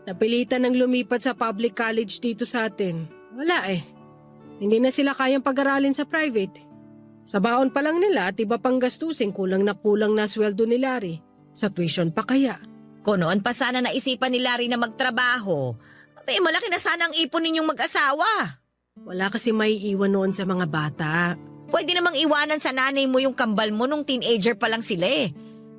Napilitan ng lumipat sa public college dito sa atin. Wala eh. Hindi na sila kayang pag-aralin sa private. Sa baon pa lang nila at iba pang gastusin, kulang na sweldo ni Larry. Sa tuition pa kaya. Kung noon pa sana naisipan ni Larry na magtrabaho, May malaki na sana ang ipon ninyong mag-asawa. Wala kasi may iwan noon sa mga bata. Pwede namang iwanan sa nanay mo yung kambal mo nung teenager pa lang sila eh.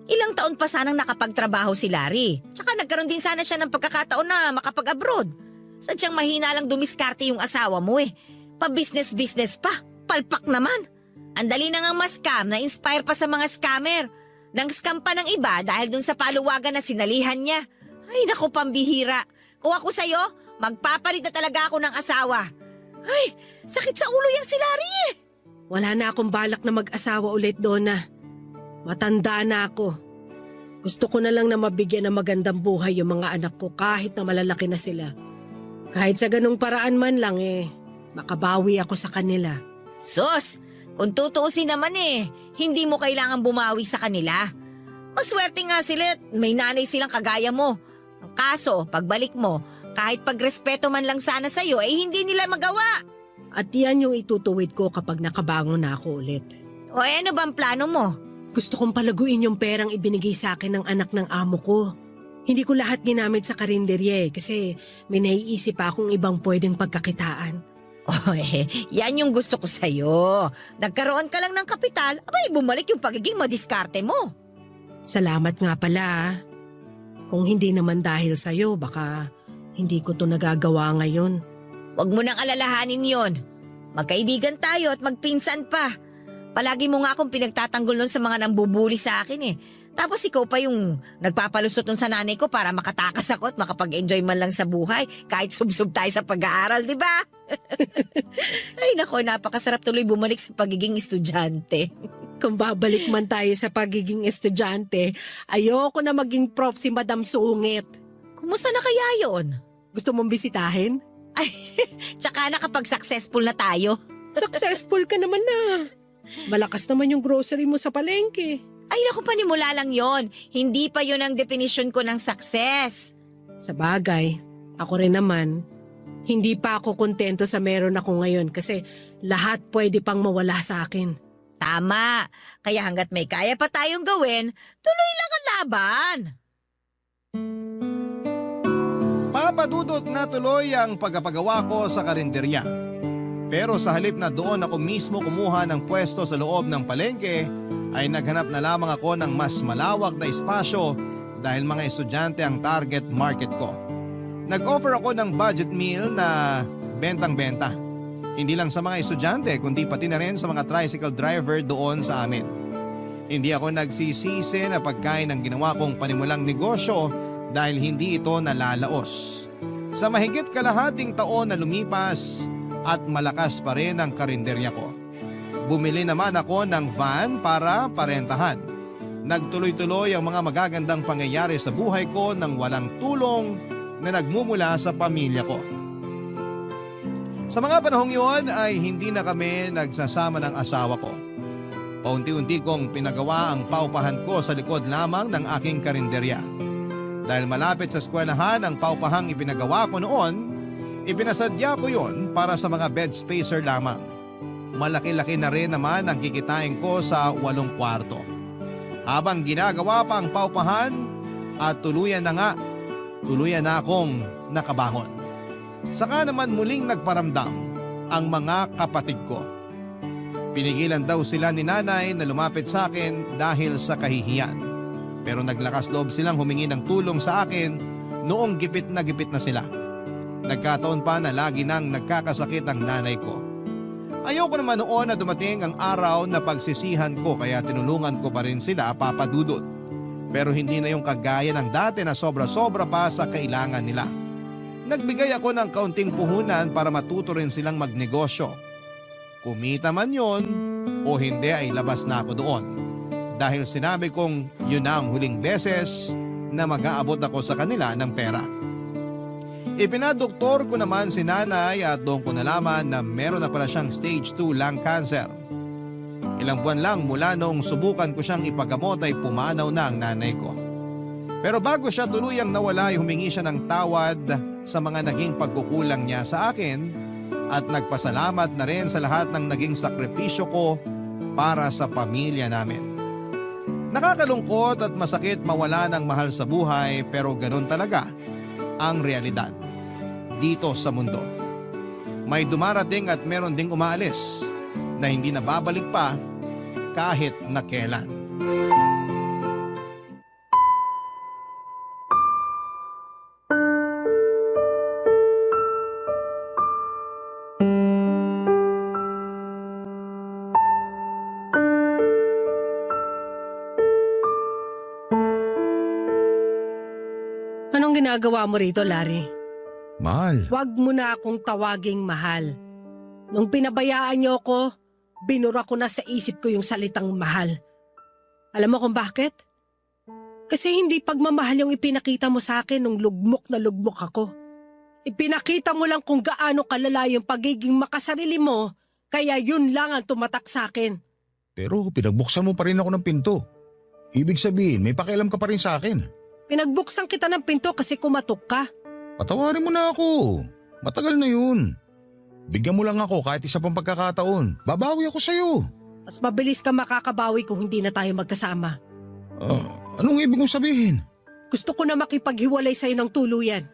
Ilang taon pa sanang nakapagtrabaho si Larry. Tsaka nagkaroon din sana siya ng pagkakataon na makapag-abroad. Sadyang mahina lang dumiskarte yung asawa mo eh. Pa-business-business pa. Palpak naman. Ang dali na ngang ma-scam, na-inspire pa sa mga scammer. Nang scam pa ng iba dahil dun sa paluwagan na sinalihan niya. Ay naku, pambihira. Kung ako sa'yo, magpapalit na talaga ako ng asawa. Ay, sakit sa ulo yung si Larry eh. Wala na akong balak na mag-asawa ulit, Donna. Matanda na ako. Gusto ko na lang na mabigyan ng magandang buhay yung mga anak ko kahit na malalaki na sila. Kahit sa ganung paraan man lang makabawi ako sa kanila. Sus, kung tutuusin naman hindi mo kailangan bumawi sa kanila. Maswerte nga sila at may nanay silang kagaya mo. Ang kaso, pagbalik mo, kahit pagrespeto man lang sana sa'yo, hindi nila magawa. At yan yung itutuwid ko kapag nakabangon na ako ulit. O ano bang plano mo? Gusto kong palaguin yung perang ibinigay sa akin ng anak ng amo ko. Hindi ko lahat ginamit sa karinderya kasi may naiisip pa akong ibang pwedeng pagkakitaan. O yan yung gusto ko sa'yo. Nagkaroon ka lang ng kapital, abay bumalik yung pagiging madiskarte mo. Salamat nga pala. Kung hindi naman dahil sa'yo, baka hindi ko to nagagawa ngayon. Huwag mo nang alalahanin yon. Magkaibigan tayo at magpinsan pa. Palagi mo nga akong pinagtatanggol nun sa mga nambubuli sa akin Tapos ikaw pa yung nagpapalusot nun sa nanay ko para makatakas ako at makapag-enjoy man lang sa buhay kahit subsub tayo sa pag-aaral, di ba? Ay nako, napakasarap tuloy bumalik sa pagiging estudyante. Kung babalik man tayo sa pagiging estudyante, ayoko na maging prof si Madam Sungit. Kumusta na kaya yon? Gusto mong bisitahin? Ay, tsaka na kapag successful na tayo. Successful ka naman na. Malakas naman yung grocery mo sa palengke. Ay naku, panimula lang yon. Hindi pa yon ang definition ko ng success. Sa bagay, ako rin naman, hindi pa ako kontento sa meron ako ngayon kasi lahat pwede pang mawala sa akin. Tama. Kaya hanggat may kaya pa tayong gawin, tuloy lang ang laban. Papadudot na tuloy ang pagpapagawa ko sa karinderya. Pero sa halip na doon ako mismo kumuha ng pwesto sa loob ng palengke, ay naghanap na lamang ako ng mas malawak na espasyo dahil mga estudyante ang target market ko. Nag-offer ako ng budget meal na bentang-benta. Hindi lang sa mga estudyante kundi pati na rin sa mga tricycle driver doon sa amin. Hindi ako nagsisisi na pagkain ang ginawa kong panimulang negosyo dahil hindi ito nalalaos. Sa mahigit kalahating taon na lumipas at malakas pa rin ang karinderya ko. Bumili naman ako ng van para parentahan. Nagtuloy-tuloy ang mga magagandang pangyayari sa buhay ko nang walang tulong na nagmumula sa pamilya ko. Sa mga panahong yun ay hindi na kami nagsasama ng asawa ko. Paunti-unti kong pinagawa ang paupahan ko sa likod lamang ng aking karinderya. Dahil malapit sa eskwelahan ang paupahang ipinagawa ko noon, ipinasadya ko yon para sa mga bed spacer lamang. Malaki-laki na rin naman ang kikitain ko sa 8 kwarto. Habang ginagawa pa ang paupahan at tuluyan na akong nakabangon. Saka naman muling nagparamdam ang mga kapatid ko. Pinigilan daw sila ni nanay na lumapit sa akin dahil sa kahihiyan. Pero naglakas loob silang humingi ng tulong sa akin noong gipit na sila. Nagkataon pa na lagi nang nagkakasakit ang nanay ko. Ayoko naman noon na dumating ang araw na pagsisihan ko kaya tinulungan ko pa rin sila, Papa Dudut. Pero hindi na yung kagaya ng dati na sobra-sobra pa sa kailangan nila. Nagbigay ako ng kaunting puhunan para matuto rin silang magnegosyo. Kumita man yon o hindi ay labas na ako doon. Dahil sinabi kong yun na ang huling beses na mag-aabot ako sa kanila ng pera. Ipinadoktor ko naman si nanay at doon ko nalaman na meron na pala siyang stage 2 lung cancer. Ilang buwan lang mula nung subukan ko siyang ipagamot ay pumanaw na ang nanay ko. Pero bago siya tuluyang nawala ay humingi siya ng tawad sa mga naging pagkukulang niya sa akin at nagpasalamat na rin sa lahat ng naging sakripisyo ko para sa pamilya namin. Nakakalungkot at masakit mawala ng mahal sa buhay pero ganun talaga ang realidad. dito sa mundo. May dumarating at meron ding umaalis na hindi na babalik pa kahit na kailan. Anong ginagawa mo rito, Larry? Mahal. Huwag mo na akong tawaging mahal. Nung pinabayaan niyo ako, binura ko na sa isip ko yung salitang mahal. Alam mo kung bakit? Kasi hindi pagmamahal yung ipinakita mo sa akin nung lugmok na lugmok ako. Ipinakita mo lang kung gaano kalala yung pagiging makasarili mo, kaya yun lang ang tumatak sa akin. Pero pinagbuksan mo pa rin ako ng pinto. Ibig sabihin, may pakialam ka pa rin sa akin. Pinagbuksan kita ng pinto kasi kumatok ka. Patawarin mo na ako. Matagal na yun. Bigyan mo lang ako kahit isa pang pagkakataon. Babawi ako sa'yo. Mas mabilis ka makakabawi kung hindi na tayo magkasama. Anong ibig mong sabihin? Gusto ko na makipaghiwalay sa'yo ng tuluyan.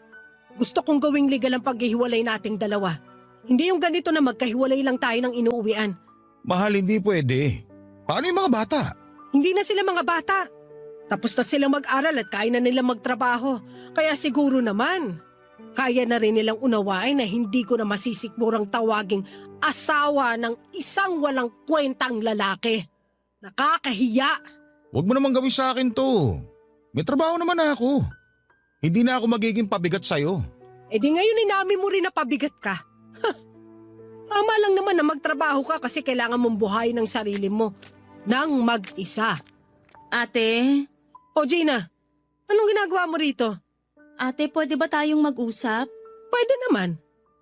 Gusto kong gawing legal ang paghihiwalay nating dalawa. Hindi yung ganito na magkahiwalay lang tayo ng inuuwian. Mahal, hindi pwede. Paano yung mga bata? Hindi na sila mga bata. Tapos na silang mag-aral at kaya na nilang magtrabaho. Kaya siguro naman, kaya na rin nilang unawain na hindi ko na masisikmurang tawaging asawa ng isang walang kwentang lalaki. Nakakahiya. Huwag mo naman gawin sa akin to. May trabaho naman ako. Hindi na ako magiging pabigat sa'yo. E di ngayon inamin mo rin na pabigat ka. Tama lang naman na magtrabaho ka kasi kailangan mong buhayin ang sarili mo nang mag-isa. Ate, O Gina, anong ginagawa mo rito? ate pwede ba tayong mag-usap? Pwede naman.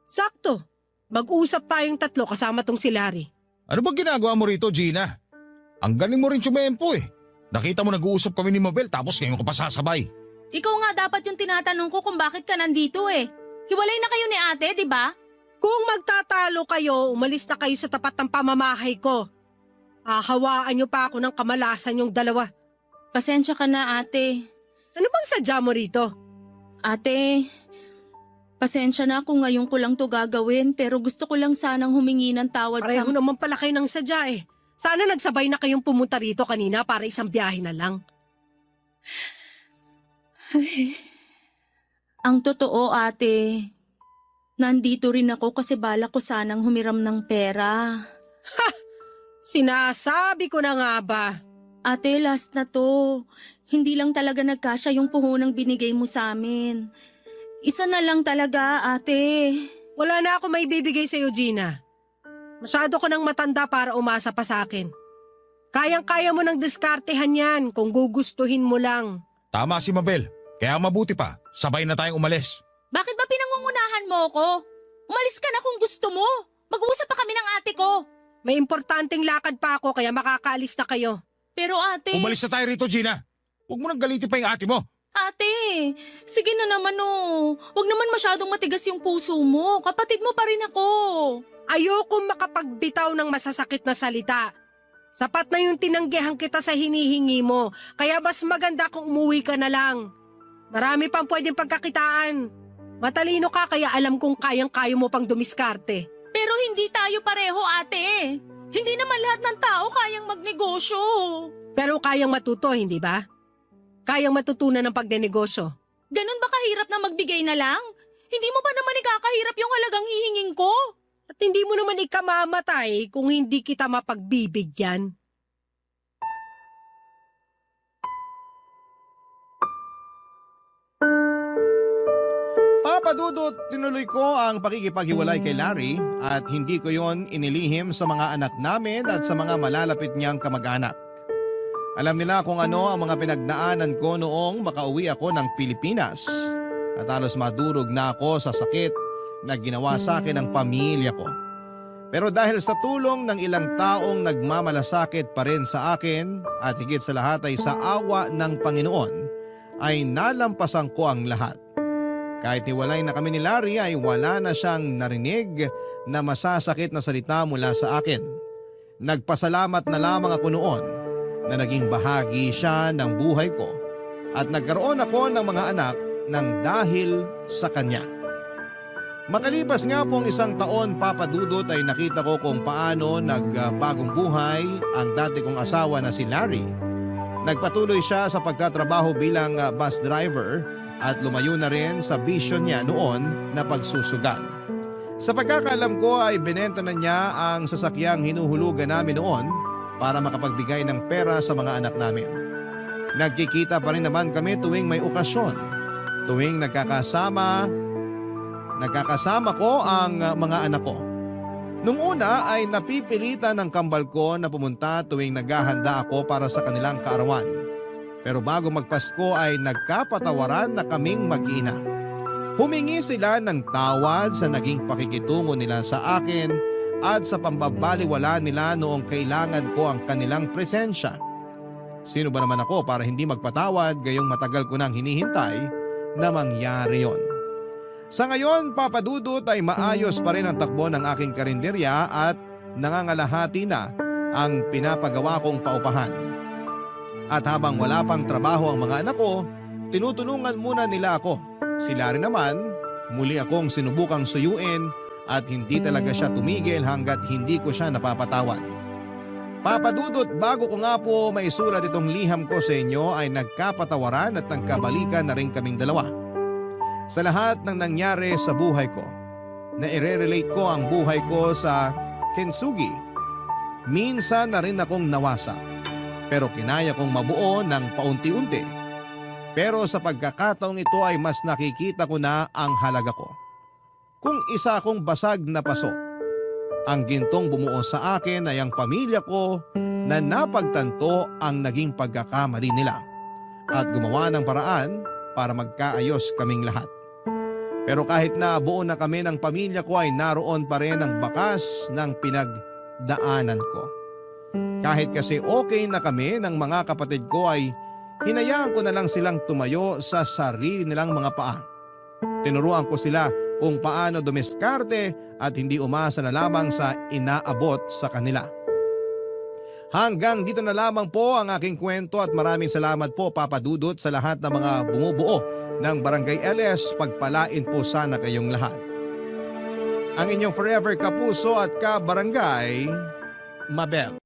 Sakto. Mag-usap tayong tatlo kasama tong si Larry. Ano bang ginagawa mo rito, Gina? Ang galing mo rin tsumempo eh. Nakita mo nag-uusap kami ni Mabel tapos ngayon ka pa sasabay. Ikaw nga dapat yung tinatanong ko kung bakit ka nandito eh. Hiwalay na kayo ni ate, di ba? Kung magtatalo kayo, umalis na kayo sa tapat ng pamamahay ko. Hahawaan niyo pa ako ng kamalasan yung dalawa. Pasensya ka na ate. Ano bang sadya mo rito? Ate, pasensya na kung ngayon ko lang to gagawin pero gusto ko lang sanang humingi ng tawad Pareho naman pala kayo ng sadya eh. Sana nagsabay na kayong pumunta rito kanina para isang biyahe na lang. Ang totoo ate, nandito rin ako kasi balak ko sanang humiram ng pera. Sinasabi ko na nga ba? Ate, last na to. Hindi lang talaga nagkasya yung puhunang binigay mo sa amin. Isa na lang talaga, ate. Wala na ako may bibigay sa'yo, Gina. Masyado ko nang matanda para umasa pa sa akin. Kayang-kaya mo nang diskartehan yan kung gugustuhin mo lang. Tama si Mabel. Kaya mabuti pa, sabay na tayong umalis. Bakit ba pinangungunahan mo ko? Umalis ka na kung gusto mo. Mag-uusap pa kami ng ate ko. May importanteng lakad pa ako kaya makakaalis na kayo. Pero ate... Umalis na tayo rito, Gina. Huwag mo nang galitin pa yung ate mo. Ate, sige na naman oh. Huwag naman masyadong matigas yung puso mo. Kapatid mo pa rin ako. Ayokong makapagbitaw ng masasakit na salita. Sapat na yung tinanggihan kita sa hinihingi mo, kaya mas maganda kung umuwi ka na lang. Marami pang pwedeng pagkakitaan. Matalino ka kaya alam kong kayang-kayo mo pang dumiskarte. Pero hindi tayo pareho, ate. Hindi naman lahat ng tao kayang magnegosyo. Pero kayang matuto, hindi ba? Kayang matutunan ng pagnenegosyo. Ganun ba kahirap na magbigay na lang? Hindi mo ba naman ikakahirap yung halagang hihingin ko? At hindi mo naman ikamamatay kung hindi kita mapagbibigyan. Papadudot, tinuloy ko ang pakikipaghiwalay kay Larry at hindi ko yon inilihim sa mga anak namin at sa mga malalapit niyang kamag-anak. Alam nila kung ano ang mga pinagdaanan ko noong makauwi ako ng Pilipinas at halos madurog na ako sa sakit na ginawa sa akin ng pamilya ko. Pero dahil sa tulong ng ilang taong nagmamalasakit pa rin sa akin at higit sa lahat ay sa awa ng Panginoon, ay nalampasan ko ang lahat. Kahit hiwalay na kami ni Larry ay wala na siyang narinig na masasakit na salita mula sa akin. Nagpasalamat na lamang ako noon na naging bahagi siya ng buhay ko at nagkaroon ako ng mga anak ng dahil sa kanya. Makalipas nga po ang isang taon, Papa Dudut, ay nakita ko kung paano nagbagong buhay ang dati kong asawa na si Larry. Nagpatuloy siya sa pagtatrabaho bilang bus driver at lumayo na rin sa bisyon niya noon na pagsusugal. Sa pagkakaalam ko ay binenta na niya ang sasakyang hinuhulugan namin noon para makapagbigay ng pera sa mga anak namin. Nagkikita pa rin naman kami tuwing may okasyon. Tuwing nagkakasama ko ang mga anak ko. Nung una ay napipilitan ng kambal ko na pumunta tuwing naghahanda ako para sa kanilang kaarawan. Pero bago magpasko ay nagkapatawaran na kaming mag-ina. Humingi sila ng tawad sa naging pakikitungo nila sa akin at sa pambabaliwala nila noong kailangan ko ang kanilang presensya. Sino ba naman ako para hindi magpatawad gayong matagal ko nang hinihintay na mangyari yon? Sa ngayon, Papa Dudut, ay maayos pa rin ang takbo ng aking karinderya at nangangalahati na ang pinapagawa kong paupahan. At habang wala pang trabaho ang mga anak ko, tinutulungan muna nila ako. Sila rin naman, muli akong sinubukang suyuin at hindi talaga siya tumigil hanggat hindi ko siya napapatawad. Papa Dudut, bago ko nga po maisulat itong liham ko sa inyo ay nagkapatawaran at nagkabalikan na rin kaming dalawa. Sa lahat ng nangyari sa buhay ko, na i-relate ko ang buhay ko sa kintsugi. Minsan na rin akong nawasak, pero kinaya kong mabuo ng paunti-unti. Pero sa pagkakataong ito ay mas nakikita ko na ang halaga ko. Kung isa akong basag na paso, ang gintong bumuo sa akin ay ang pamilya ko na napagtanto ang naging pagkakamali nila at gumawa ng paraan para magkaayos kaming lahat. Pero kahit na buo na kami ng pamilya ko ay naroon pa rin ang bakas ng pinagdaanan ko. Kahit kasi okay na kami ng mga kapatid ko ay hinayaan ko na lang silang tumayo sa sarili nilang mga paa. Tinuruan ko sila kung paano dumiskarte at hindi umasa na lamang sa inaabot sa kanila. Hanggang dito na lamang po ang aking kwento at maraming salamat po, Papa Dudut, sa lahat ng mga bumubuo ng Barangay LS. Pagpalain po sana kayong lahat. Ang inyong forever kapuso at kabarangay, Mabel.